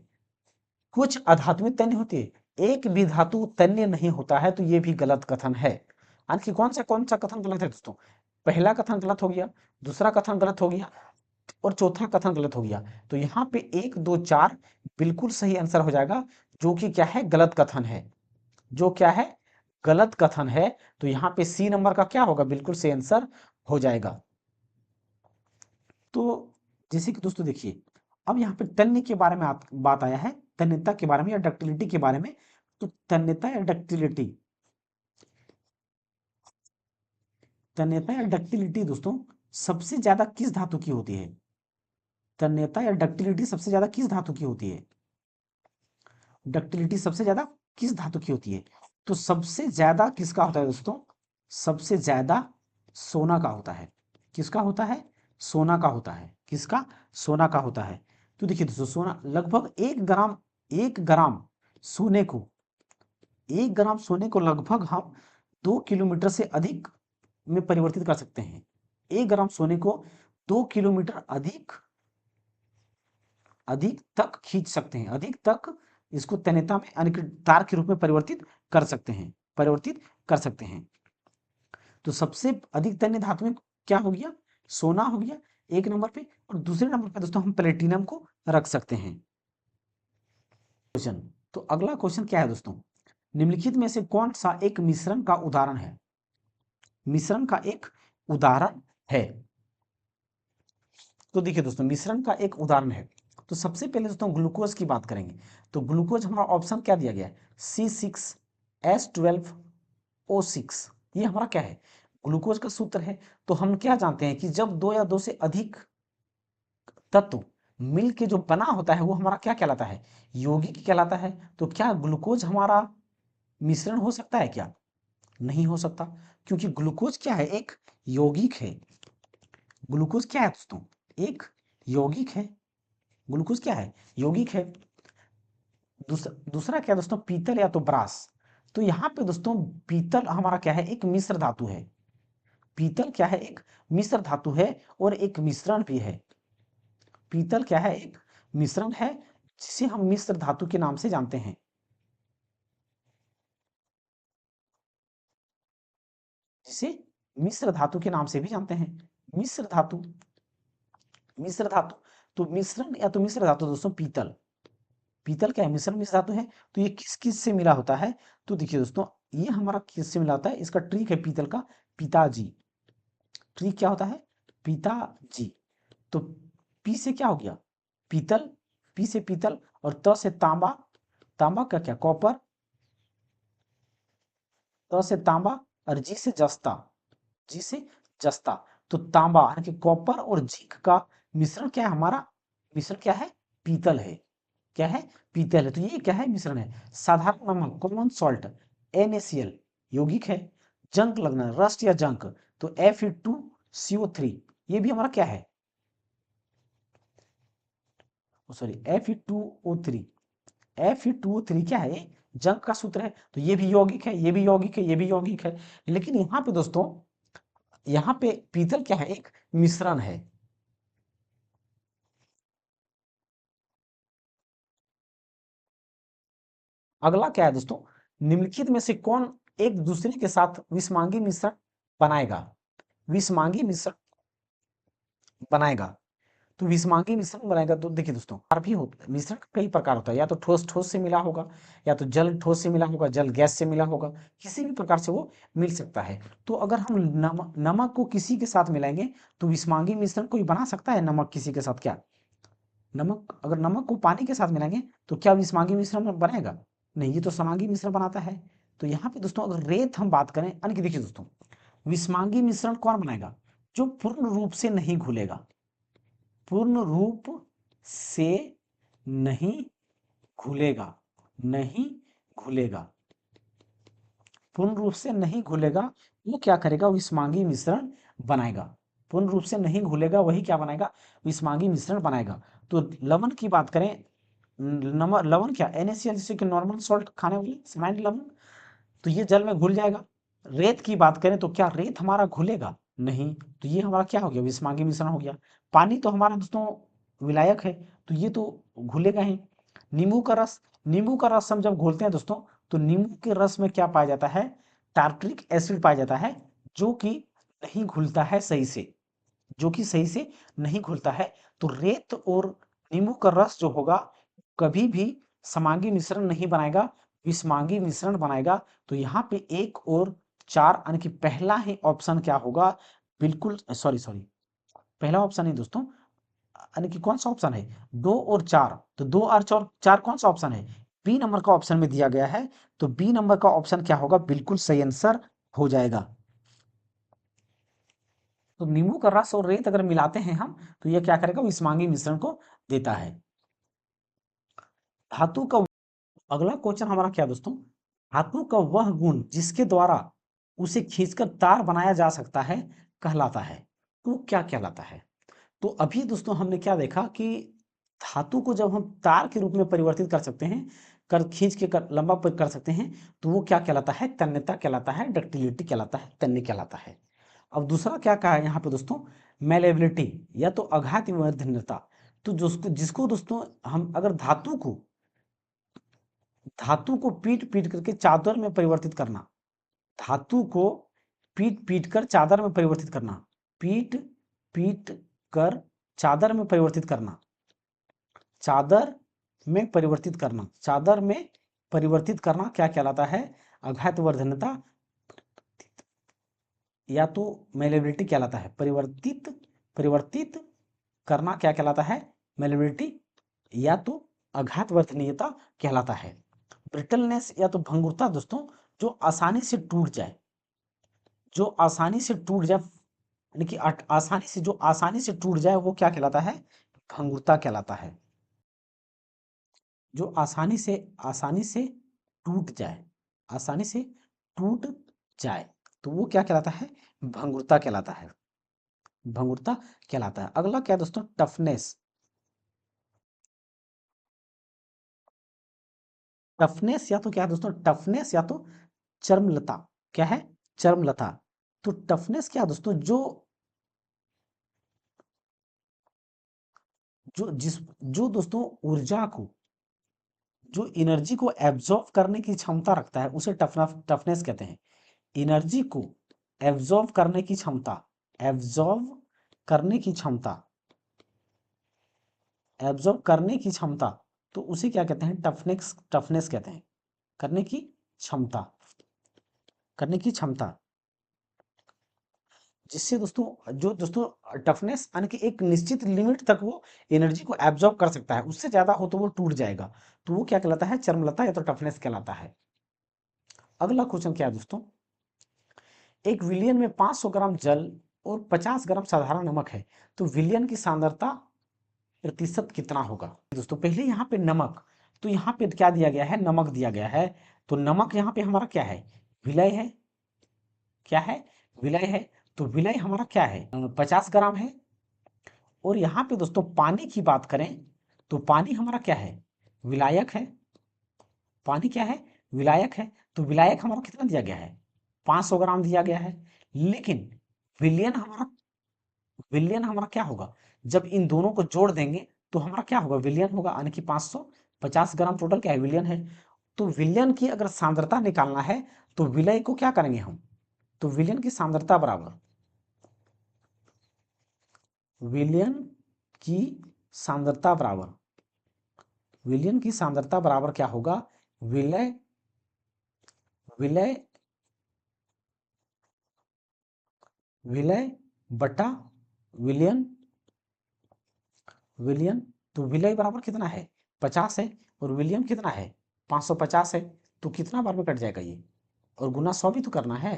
Speaker 1: कुछ अधातुएं तन्य होती है, एक भी धातु तन्य नहीं होता है, तो ये भी गलत कथन है। आणखी कौन सा कथन गलत है दोस्तों, पहला कथन गलत हो गया, दूसरा कथन गलत हो गया, और चौथा कथन गलत हो गया। तो यहाँ पे 1 2 4 बिल्कुल सही आंसर हो जाएगा, जो कि क्या है, गलत कथन है, जो क्या है, गलत कथन है। तो यहाँ पे सी नंबर का क्या होगा, बिल्कुल सही आंसर हो जाएगा। तो जैसे कि दोस्तों देखिए, अब यहाँ पे तन्य के बारे में बात आया है, तन्यता के बारे में या डक्टिलिटी के बारे में। तो तन्यता या डक्टिलिटी, तन्यता या डक्टिलिटी दोस्तों सबसे ज्यादा किस धातु की होती है, तन्यता या डक्टिलिटी सबसे ज्यादा किस धातु की होती है, डक्टिलिटी सबसे ज्यादा किस धातु की होती है। तो सबसे ज्यादा किसका होता है दोस्तों, सबसे ज्यादा सोना का होता है। किसका होता है, सोना का होता है। किसका, सोना का होता है। तो देखिए दोस्तों, सोना लगभग 1 ग्राम, 1 ग्राम सोने को, 1 ग्राम सोने को लगभग हम 2 किलोमीटर से अधिक में परिवर्तित कर सकते हैं। 1 ग्राम सोने को 2 किलोमीटर अधिक अधिक तक खींच सकते हैं, अधिक तक इसको तन्यता में यानी कि तार के रूप में परिवर्तित कर सकते हैं, परिवर्तित कर सकते हैं। तो सबसे अधिक तन्य धातुएं क्या हो गया, सोना हो गया 1 नंबर पे, और दूसरे नंबर पे दोस्तों हम प्लेटिनम को रख सकते हैं। क्वेश्चन, तो अगला क्वेश्चन क्या है दोस्तों, निम्नलिखित में से कौन सा एक मिश्रण का उदाहरण है, मिश्रण का एक उदाहरण है। तो देखिए दोस्तों, मिश्रण का एक उदाहरण है, तो सबसे पहले दोस्तों ग्लूकोज की बात करेंगे। तो ग्लूकोज हमारा ऑप्शन क्या दिया गया है, C6H12O6। ये हमारा क्या है, ग्लूकोज का सूत्र है। तो हम क्या जानते हैं कि जब दो या दो से अधिक तत्व मिल के जो बना होता है वो हमारा क्या कहलाता है, यौगिक कहलाता है। तो क्या ग्लूकोज हमारा मिश्रण हो सकता है क्या, नहीं हो सकता, क्योंकि ग्लूकोज क्या है, एक यौगिक है। ग्लूकोज क्या है दोस्तों, एक यौगिक है। ग्लूकोज क्या है, यौगिक है। दूसरा क्या है दोस्तों, पीतल या तो ब्रास। तो यहाँ पे दोस्तों पीतल हमारा क्या है, एक मिश्र धातु है। पीतल क्या है, एक मिश्र धातु है और एक मिश्रण भी है। पीतल क्या है, एक मिश्रण है जिसे हम मिश्र धातु के नाम से जानते हैं। जिसे मिश्र धातु के नाम से भी जानते हैं, मिश्र धातु। मिश्र धातु, तो मिश्रण या तो मिश्र धातु दोस्तों पीतल। पीतल क्या है, मिश्रण मिश्र धातु है। तो ये किस किस से मिला होता है, तो देखिए दोस्तों ये हमारा किस से मिला होता है, इसका ट्रिक है पीतल का, पिताजी। ट्रिक क्या होता है, पिताजी। तो पी से क्या हो गया, पीतल, पी से पीतल, और त से तांबा, तांबा का क्या, कॉपर, त से तांबा, और जी से जस्ता, जी से जस्ता। तो तांबा यानी कि कॉपर और जिंक का मिश्रण क्या है हमारा, मिश्रण क्या है, पीतल है। क्या है, पीतल है। तो ये क्या है, मिश्रण है। साधारण नमक, कॉमन सॉल्ट, NaCl यौगिक है। जंक लगना, रस्ट या जंक, तो Fe2CO3 ये भी हमारा क्या है, सॉरी Fe2O3। Fe2O3 क्या है, जंक का सूत्र है। तो ये भी यौगिक है, ये भी यौगिक है, ये भी यौगिक है। लेकिन यहाँ पे दोस्तों, यहाँ पे पीतल क्या है, एक मिश्रण है। अगला क्या है दोस्तों, निम्नलिखित में से कौन एक दूसरे के साथ विषमांगी मिश्रण बनाएगा, विषमांगी मिश्रण बनाएगा। तो विषमांगी मिश्रण बनाएगा, तो देखिए दोस्तों और भी हो, मिश्रण कई प्रकार होता है, या तो ठोस ठोस से मिला होगा, या तो जल ठोस से मिला होगा, जल गैस से मिला होगा, किसी भी प्रकार से वो मिल सकता है। तो अगर हम नमक को किसी के साथ मिलाएंगे तो विषमांगी मिश्रण कोई बना सकता है, नमक किसी के साथ क्या, नमक, अगर नमक को पानी के साथ मिलाएंगे तो क्या विषमांगी मिश्रण बनेगा, नहीं, ये तो समांगी मिश्रण बनाता है। तो यहाँ पे दोस्तों अगर रेत हम बात करें, यानी कि देखिए दोस्तों विषमांगी मिश्रण कौन बनाएगा, जो पूर्ण रूप से नहीं घुलेगा, पूर्ण रूप से नहीं घुलेगा, नहीं घुलेगा, पूर्ण रूप से नहीं घुलेगा, वो क्या करेगा, विषमांगी मिश्रण बनाएगा। पूर्ण रूप से नहीं घुलेगा वही क्या बनाएगा, विषमांगी मिश्रण बनाएगा। तो लवण की बात करें, नमक, लवण क्या, NaCl, जैसे कि नॉर्मल सॉल्ट खाने वाले सामान्य लवण, तो ये जल में घुल जाएगा। रेत की बात करें तो क्या रेत हमारा घुलेगा, नहीं, तो ये हमारा क्या हो गया, विषमांगी मिश्रण हो गया। पानी तो हमारा दोस्तों विलायक है, तो ये तो घुलेगा ही। नींबू का रस, नींबू का रस हम जब घोलते हैं दोस्तों, तो नींबू के रस में क्या पाया जाता है, टार्ट्रिक एसिड पाया जाता है, जो कि नहीं घुलता है सही से, जो कि सही से नहीं घुलता है। तो रेत और नींबू का रस जो होगा कभी भी समांगी मिश्रण नहीं बनाएगा, विषमांगी मिश्रण बनाएगा। तो यहाँ पे 1 और 4 यानी कि पहला ही ऑप्शन क्या होगा, बिल्कुल सॉरी सॉरी, पहला ऑप्शन नहीं दोस्तों, यानी कि कौन सा ऑप्शन है, 2 और 4, तो 2 और 4 कौन सा ऑप्शन है, बी नंबर का ऑप्शन में दिया गया है। तो बी नंबर का ऑप्शन क्या होगा, बिल्कुल सही आंसर हो जाएगा। तो नींबू का रस और रेत अगर मिलाते हैं हम, तो ये क्या करेगा, विषमांगी मिश्रण को देता है। धातु का, अगला क्वेश्चन हमारा क्या दोस्तों, धातु का वह गुण जिसके द्वारा उसे खींचकर तार बनाया जा सकता है कहलाता है, तो क्या कहलाता है। तो अभी दोस्तों हमने क्या देखा कि धातु को जब हम तार के रूप में परिवर्तित कर सकते हैं, कर खींच के लंबा कर सकते हैं, तो वो क्या कहलाता है, तन्यता कहलाता है, डक्टिलिटी कहलाता है, तन्य कहलाता है। अब दूसरा क्या कहा है यहाँ पे दोस्तों, मेलेबिलिटी या तो आघात विवर्धनता। तो जिसको जिसको दोस्तों हम अगर धातु को पीट पीट करके चादर में परिवर्तित करना, धातु को पीट पीट कर चादर में परिवर्तित करना, पीट पीट कर चादर में परिवर्तित करना, चादर में परिवर्तित करना, चादर में परिवर्तित करना क्या कहलाता है, आघात वर्धनता या तो मेलेबिलिटी कहलाता है। परिवर्तित परिवर्तित करना क्या कहलाता है, मेलेबिलिटी या तो आघात वर्तनीयता कहलाता है। ब्रिटलनेस या तो भंगुरता दोस्तों, जो आसानी से टूट जाए, जो आसानी से टूट जाए, यानी कि आसानी से टूट जाए, वो क्या कहलाता है? भंगुरता कहलाता है। जो आसानी से टूट जाए, आसानी से टूट जाए, तो वो क्या कहलाता है? भंगुरता कहलाता है। भंगुरता कहलाता है। अगला क्या है दोस्तों? टफनेस। टफनेस या तो क्या है दोस्तों? टफनेस या तो चर्मलता। क्या है? चर्मलता। तो टफनेस क्या है दोस्तों? जो जो जिस जो दोस्तों ऊर्जा को, जो एनर्जी को एब्जॉर्ब करने की क्षमता रखता है, उसे टफनेस कहते हैं। एनर्जी को एब्जॉर्ब करने की क्षमता, एब्जॉर्ब करने की क्षमता, एब्जॉर्ब करने की क्षमता, तो उसे क्या कहते हैं? टफनेस, टफनेस कहते हैं। करने की क्षमता, करने की क्षमता, जिससे दोस्तों, जो दोस्तों टफनेस यानी कि एक निश्चित लिमिट तक वो एनर्जी को एब्जॉर्ब कर सकता है, उससे ज्यादा हो तो वो टूट जाएगा, तो वो क्या कहलाता है? चर्मलता या तो टफनेस कहलाता है। अगला क्वेश्चन क्या है दोस्तों? एक विलियन में 500 ग्राम जल और 50 ग्राम साधारण नमक है, तो विलियन की सांद्रता प्रतिशत कितना होगा? दोस्तों पहले यहाँ पे नमक, तो यहाँ पे क्या दिया गया है? नमक दिया गया है। तो नमक यहाँ पे हमारा क्या है? विलय है। क्या है? विलय है। तो विलय हमारा क्या है? 50 ग्राम है। और यहाँ पे दोस्तों पानी की बात करें, तो पानी हमारा क्या है? विलायक है। पानी क्या है? विलायक है। तो विलायक हमारा कितना दिया गया है? 500 ग्राम दिया गया है। लेकिन विलियन हमारा, विलियन हमारा क्या होगा? जब इन दोनों को जोड़ देंगे तो हमारा क्या होगा? विलियन होगा, यानी कि 550 ग्राम टोटल क्या है? विलियन है। तो विलियन की अगर सांद्रता निकालना है तो विलय को क्या करेंगे हम? तो विलियन की सांद्रता बराबर, विलियन की सांद्रता बराबर, विलियन की सांद्रता बराबर क्या होगा? विलय, विलय, विलय बटा विलियन, विलियन। तो विलय बराबर कितना है? 50 है। और विलियन कितना है? 550 है। तो कितना बार में कट जाएगा ये? और गुना 100 भी तो करना है।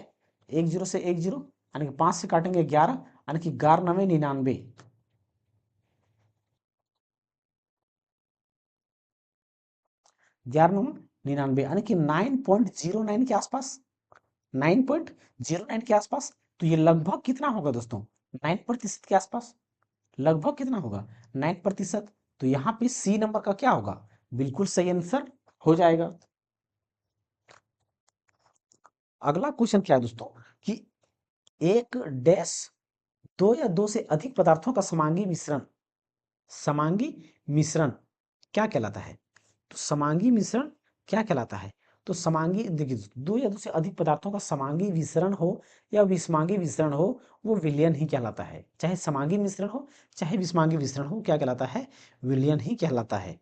Speaker 1: एक जीरो से एक जीरो, यानी कि 5 से काटेंगे 11, यानी कि 11×9 = 99। 11×9 = 99, यानी कि 9.09 के आसपास, 9.09 के आसपास। तो ये लगभग कितना होगा दोस्तों? 9% के आसपास। लगभग कितना होगा? 9%। तो यहाँ पे सी नंबर का क्या होगा? बिल्कुल सही आंसर हो जाएगा। अगला क्वेश्चन क्या है दोस्तों? कि एक डैश, दो या दो से अधिक पदार्थों का समांगी मिश्रण, समांगी मिश्रण क्या कहलाता है? तो समांगी मिश्रण क्या कहलाता है? तो समांगी, देखिए दो या दो से अधिक पदार्थों का समांगी मिश्रण हो या विषमांगी मिश्रण हो, वो विलयन ही कहलाता है। चाहे समांगी मिश्रण हो चाहे विषमांगी मिश्रण हो, क्या कहलाता है? विलयन ही कहलाता है।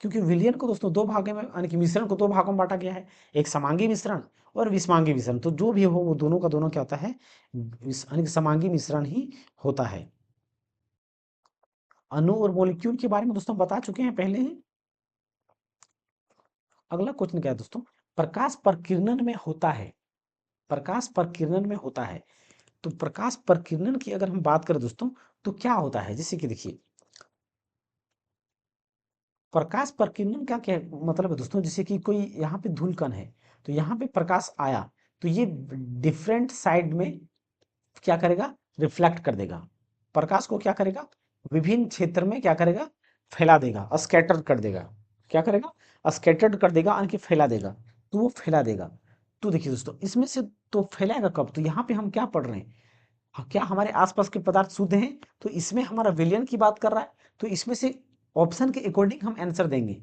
Speaker 1: क्योंकि विलयन को दोस्तों दो भागों में, यानी कि मिश्रण को दो भागों में बांटा गया है, एक समांगी मिश्रण और विषमांगी मिश्रण। तो जो भी हो वो दोनों का दोनों क्या होता है? यानी कि समांगी मिश्रण ही होता है। अणु और मॉलिक्यूल के बारे में दोस्तों बता चुके हैं पहले ही। अगला क्वेश्चन क्या है दोस्तों? प्रकाश प्रकीर्णन में होता है, प्रकाश प्रकीर्णन में होता है। तो प्रकाश प्रकीर्णन की अगर हम बात करें दोस्तों, तो क्या होता है? जैसे कि देखिए, प्रकाश प्रकीर्णन का क्या मतलब है दोस्तों? जैसे कि कोई यहाँ पे धूलकण है, तो यहाँ पे प्रकाश आया, तो ये डिफरेंट साइड में क्या करेगा? रिफ्लेक्ट कर देगा। प्रकाश को क्या करेगा? विभिन्न क्षेत्र में क्या करेगा? फैला देगा, स्कैटर कर देगा। क्या करेगा? स्कैटर्ड कर देगा, यानी कि फैला देगा। तो वो फैला देगा। तो देखिए दोस्तों, इसमें से तो फैलाएगा कब? तो यहाँ पे हम क्या पढ़ रहे हैं? क्या हमारे आसपास के पदार्थ शुद्ध हैं? तो इसमें हमारा विलयन की बात कर रहा है, तो इसमें से ऑप्शन के अकॉर्डिंग हम आंसर देंगे।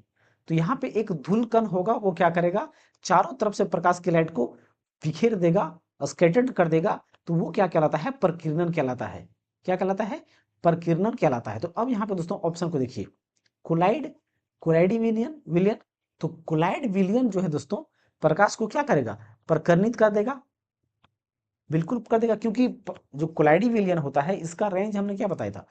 Speaker 1: तो यहाँ पे एक धूल होगा, वो क्या करेगा? चारों तरफ से प्रकाश की लाइट को बिखेर देगा, स्कैटर्ड कर देगा। तो वो क्या कहलाता है? प्रकीर्णन कहलाता है। क्या कहलाता है? प्रकीर्णन कहलाता है। तो अब यहाँ पे दोस्तों ऑप्शन को देखिए, कोलाइड, कोलाइडी विलियन, विलियन। तो कोलाइड विलियन जो है दोस्तों, प्रकाश को क्या करेगा? प्रकर्णित कर देगा। बिल्कुल कर देगा, क्योंकि जो कोलाइडी विलियन होता है, इसका रेंज हमने क्या बताया था?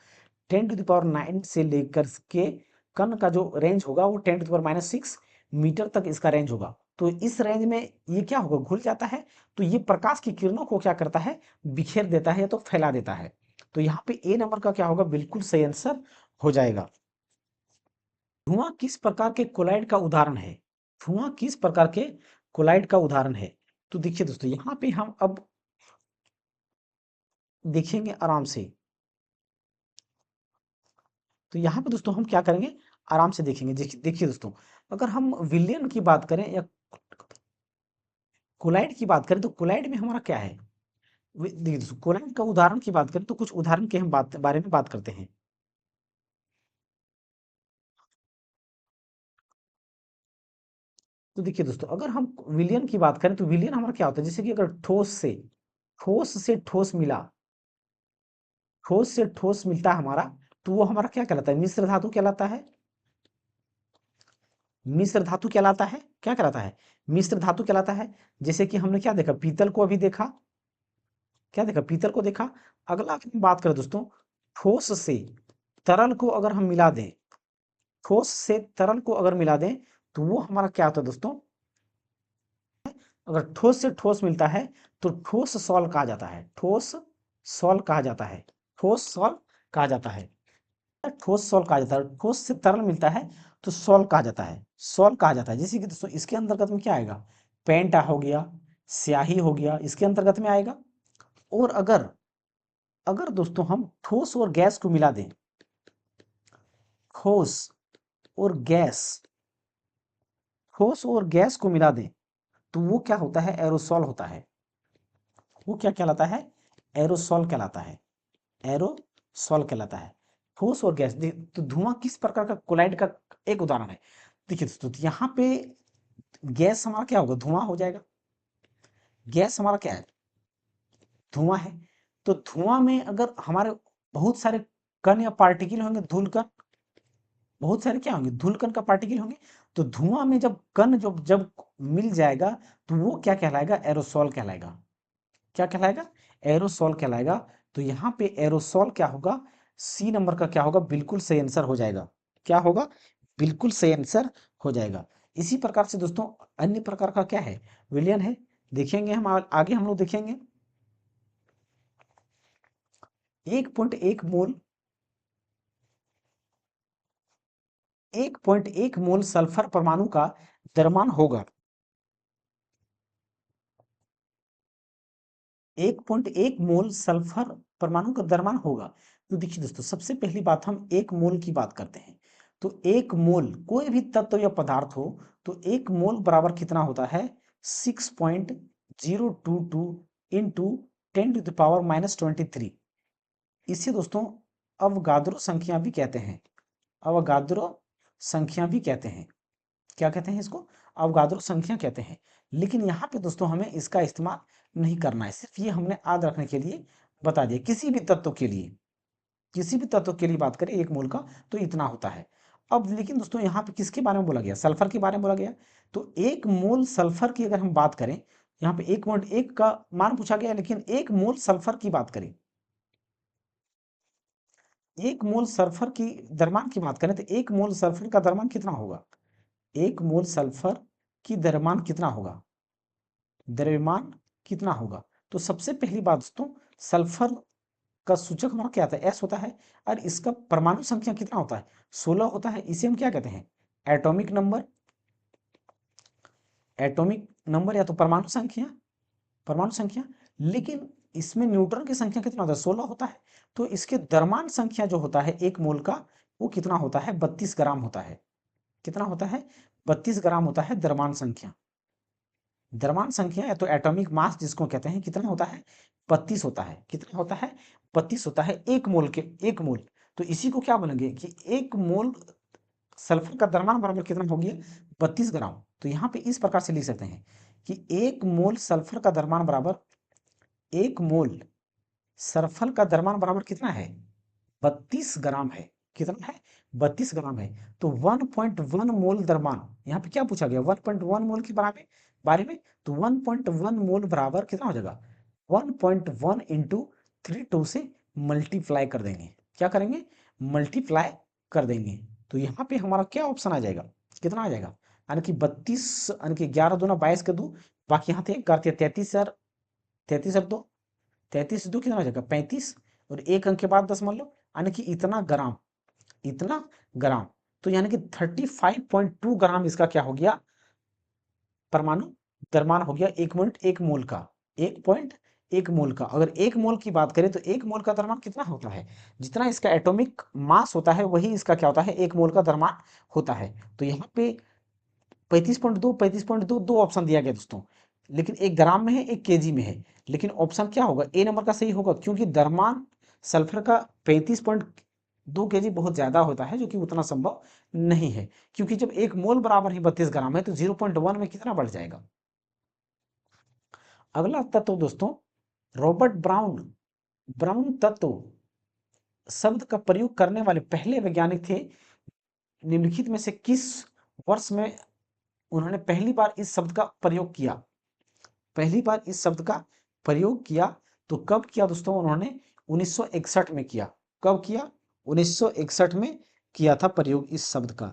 Speaker 1: 10⁻⁹ से लेकर के कण का जो रेंज होगा वो 10⁻⁻6 मीटर तक इसका रेंज होगा। तो इस रेंज में ये क्या होगा, घुल जाता है। तो ये प्रकाश की किरणों को क्या करता है, बिखेर देता है या तो फैला देता है। तो यहाँ पे ए नंबर का क्या होगा, बिल्कुल सही आंसर हो जाएगा। धुआं किस प्रकार के कोलाइड का उदाहरण है? धुआं किस प्रकार के कोलाइड का उदाहरण है? तो देखिए दोस्तों, यहाँ पे हम अब देखेंगे आराम से। तो यहाँ पे दोस्तों हम क्या करेंगे, आराम से देखेंगे। देखिए दोस्तों, अगर हम विलियन की बात करें या कोलाइड की बात करें, तो कोलाइड में हमारा क्या है, देखिए दोस्तों, कोलाइड का उदाहरण की बात करें तो कुछ उदाहरण के हम बारे में बात करते हैं। तो देखिए दोस्तों, अगर हम विलियन की बात करें तो विलियन हमारा क्या होता है, जैसे कि अगर ठोस से ठोस मिला, ठोस से ठोस मिलता है हमारा, तो वो हमारा क्या कहलाता है, मिश्र धातु कहलाता है। मिश्र धातु कहलाता है, क्या कहलाता है, मिश्र धातु कहलाता है। जैसे कि हमने क्या देखा, पीतल को अभी देखा, क्या देखा, पीतल को देखा। अगला हम बात करें दोस्तों, ठोस से तरल को अगर हम मिला दें, ठोस से तरल को अगर मिला दें, तो वो हमारा क्या होता है दोस्तों, अगर ठोस से ठोस मिलता है तो ठोस सॉल कहा जाता है, ठोस सॉल कहा जाता है, ठोस सॉल कहा जाता है, ठोस सॉल कहा जाता है। ठोस से तरल मिलता है तो सॉल कहा जाता है, सॉल कहा जाता है। जैसे कि दोस्तों इसके अंतर्गत में क्या आएगा, पेंट हो गया, स्याही हो गया, इसके अंतर्गत में आएगा। और अगर अगर दोस्तों हम ठोस और गैस को मिला दें, ठोस और गैस, ठोस और गैस को मिला दें, तो वो क्या होता है, एरोसॉल होता है। वो क्या कहलाता है, एरोसॉल कहलाता है, एरोसॉल कहलाता है। ठोस और गैस, तो धुआं किस प्रकार का कोलाइड का एक उदाहरण है। देखिए दोस्तों, तो यहाँ पे गैस हमारा क्या होगा, धुआं हो जाएगा। गैस हमारा क्या है, धुआं है। तो धुआं में अगर हमारे बहुत सारे कण या पार्टिकल होंगे, धूल कण, बहुत सारे क्या होंगे, धूल कण का पार्टिकल होंगे। तो धुआं में जब कण जब जब मिल जाएगा, तो वो क्या कहलाएगा, एरोसॉल कहलाएगा। क्या कहलाएगा, एरोसॉल कहलाएगा। तो यहाँ पे एरोसॉल क्या होगा, सी नंबर का क्या होगा, बिल्कुल सही आंसर हो जाएगा। क्या होगा, बिल्कुल सही आंसर हो जाएगा। इसी प्रकार से दोस्तों अन्य प्रकार का क्या है, विलियन है। देखेंगे हम आगे हम लोग देखेंगे। 1.1 मोल 1.1 मोल सल्फर परमाणु का द्रव्यमान होगा। 1.1 मोल सल्फर परमाणु का द्रव्यमान होगा। तो देखिए दोस्तों, सबसे पहली बात हम 1 मोल की बात करते हैं। तो 1 मोल कोई भी तत्व या पदार्थ हो, तो 1 मोल बराबर कितना होता है, 6.022 इंटू 10⁻⁻23। इसे दोस्तों अवगाद्रो संख्या भी कहते हैं, अवगाद्रो संख्या भी कहते हैं। क्या कहते हैं इसको, अवगाद्रो संख्या कहते हैं। लेकिन यहाँ पे दोस्तों हमें इसका इस्तेमाल नहीं करना है, सिर्फ ये हमने याद रखने के लिए बता दिया। किसी भी तत्व के लिए, किसी भी तत्व के लिए बात करें 1 मोल का, तो इतना होता है। अब लेकिन दोस्तों यहाँ पे किसके बारे में बोला गया, सल्फर के बारे में बोला गया। तो 1 मोल सल्फर की अगर हम बात करें, यहाँ पे 1.1 का मान पूछा गया, लेकिन 1 मोल सल्फर की बात करें, 1 मोल सल्फर की द्रव्यमान की बात करें, तो 1 मोल सल्फर का द्रव्यमान कितना होगा, 1 मोल सल्फर की द्रव्यमान कितना होगा, द्रव्यमान कितना होगा। तो सबसे पहली बात दोस्तों, सल्फर का सूचक हमारा क्या आता है, एस होता है। और इसका परमाणु संख्या कितना होता है, 16 होता है। इसे हम क्या कहते हैं, एटॉमिक नंबर, एटॉमिक नंबर या तो परमाणु संख्या, परमाणु संख्या। लेकिन इसमें न्यूट्रॉन की संख्या कितना होता है, 16 होता है। तो इसके द्रव्यमान संख्या जो होता है 1 मोल का, वो कितना होता है, 32 ग्राम होता है। कितना होता है, 32 ग्राम होता है द्रव्यमान संख्या। द्रव्यमान संख्या या तो एटॉमिक मास जिसको कहते हैं, कितना होता है, 32 होता है। कितना होता है, 32 होता है 1 मोल के, 1 मोल। तो इसी को क्या बोलेंगे कि 1 मोल सल्फर का द्रव्यमान बराबर कितना हो गया, 32 ग्राम। तो यहाँ पे इस प्रकार से लिख सकते हैं कि 1 मोल सल्फर का द्रव्यमान बराबर, 1 मोल सल्फर का द्रव्यमान बराबर कितना है, 32 ग्राम है। कितना है, 32 ग्राम है। तो 1.1 मोल द्रव्यमान, यहाँ पे क्या पूछा गया, 1.1 मोल के बारे में। तो 1.1 मोल बराबर कितना हो जाएगा, 1.1 इंटू 32 से मल्टीप्लाई कर देंगे। क्या करेंगे, मल्टीप्लाई कर देंगे। तो यहाँ पे हमारा क्या ऑप्शन आ जाएगा, कितना आ जाएगा, यानी कि 32, यानी कि 11 दूना 22 के 2, बाकी यहाँ थे करते 33 और 2 33 2 कितना हो जाएगा 35, और एक अंक के बाद 10 मान लो, यानी कि इतना ग्राम, इतना ग्राम। तो यानी कि 35.2 ग्राम इसका क्या हो गया, परमाणु द्रव्यमान हो गया 1.1 मोल का, 1.1 मोल का। अगर 1 मोल की बात करें तो 1 मोल का द्रव्यमान कितना होता है, जितना इसका एटॉमिक मास होता है वही इसका क्या होता है, 1 मोल का द्रव्यमान होता है। तो यहाँ पे 35.2 दो ऑप्शन दिया गया दोस्तों, लेकिन एक ग्राम में है एक केजी में है, लेकिन ऑप्शन क्या होगा, ए नंबर का सही होगा, क्योंकि द्रव्यमान सल्फर का 35.2 केजी बहुत ज्यादा होता है, जो कि उतना संभव नहीं है, क्योंकि जब 1 मोल बराबर ही 32 ग्राम है तो 0.1 में कितना बढ़ जाएगा। अगला तत्व दोस्तों, रॉबर्ट ब्राउन, ब्राउन तत्व शब्द का प्रयोग करने वाले पहले वैज्ञानिक थे। निम्नलिखित में से किस वर्ष में उन्होंने पहली बार इस शब्द का प्रयोग किया, पहली बार इस शब्द का प्रयोग किया, तो कब किया दोस्तों, उन्होंने 1961 में किया। कब किया, 1961 में किया था प्रयोग इस शब्द का।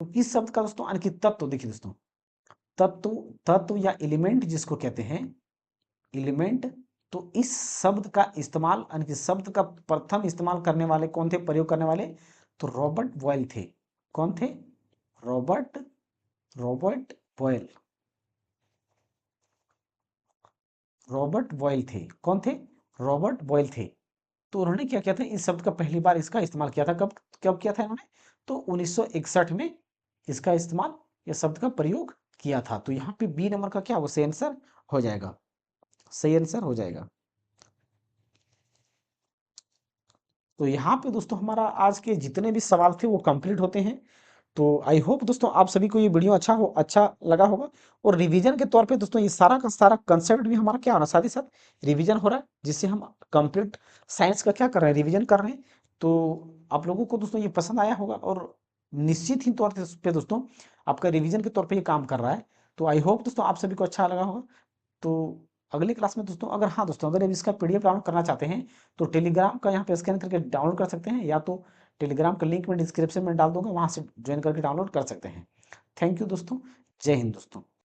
Speaker 1: तो इस शब्द का दोस्तों यानी कि तत्व देखिए दोस्तों, तत्व, तत्व या एलिमेंट जिसको कहते हैं, एलिमेंट। तो इस शब्द का इस्तेमाल, यानी कि शब्द का प्रथम इस्तेमाल करने वाले कौन थे, प्रयोग करने वाले, तो रॉबर्ट बॉयल थे। कौन थे, Robert, Robert Boyle, Robert Boyle थे। कौन थे, रॉबर्ट बॉयल थे। तो उन्होंने क्या किया था, इस शब्द का पहली बार इसका इस्तेमाल किया था, कब कब किया था इन्होंने, तो 1961 में इसका इस्तेमाल, या शब्द का प्रयोग किया था। तो यहाँ पे बी नंबर का क्या होगा, सही आंसर हो जाएगा, सही आंसर हो जाएगा। तो यहाँ पे दोस्तों हमारा आज के जितने भी सवाल थे वो कंप्लीट होते हैं। तो आई होप दोस्तों आप सभी को ये वीडियो अच्छा लगा होगा। और रिवीजन के तौर पे दोस्तों ये सारा का सारा कंसेप्ट भी हमारा क्या हो रहा है, साथ ही साथ रिवीजन हो रहा है, जिससे हम कंप्लीट साइंस का क्या कर रहे हैं, रिवीजन कर रहे हैं। तो आप लोगों को दोस्तों ये पसंद आया होगा, और निश्चित ही तौर पे दोस्तों आपका रिवीजन के तौर पे ये काम कर रहा है। तो आई होप दोस्तों आप सभी को अच्छा लगा होगा। तो अगली क्लास में दोस्तों, अगर हाँ दोस्तों, अगर इसका पीडीएफ डाउनलोड करना चाहते हैं तो टेलीग्राम का यहाँ पे स्कैन करके डाउनलोड कर सकते हैं, या तो टेलीग्राम का लिंक मैं डिस्क्रिप्शन में डाल दूंगा, वहाँ से ज्वाइन करके डाउनलोड कर सकते हैं। थैंक यू दोस्तों, जय हिंद दोस्तों।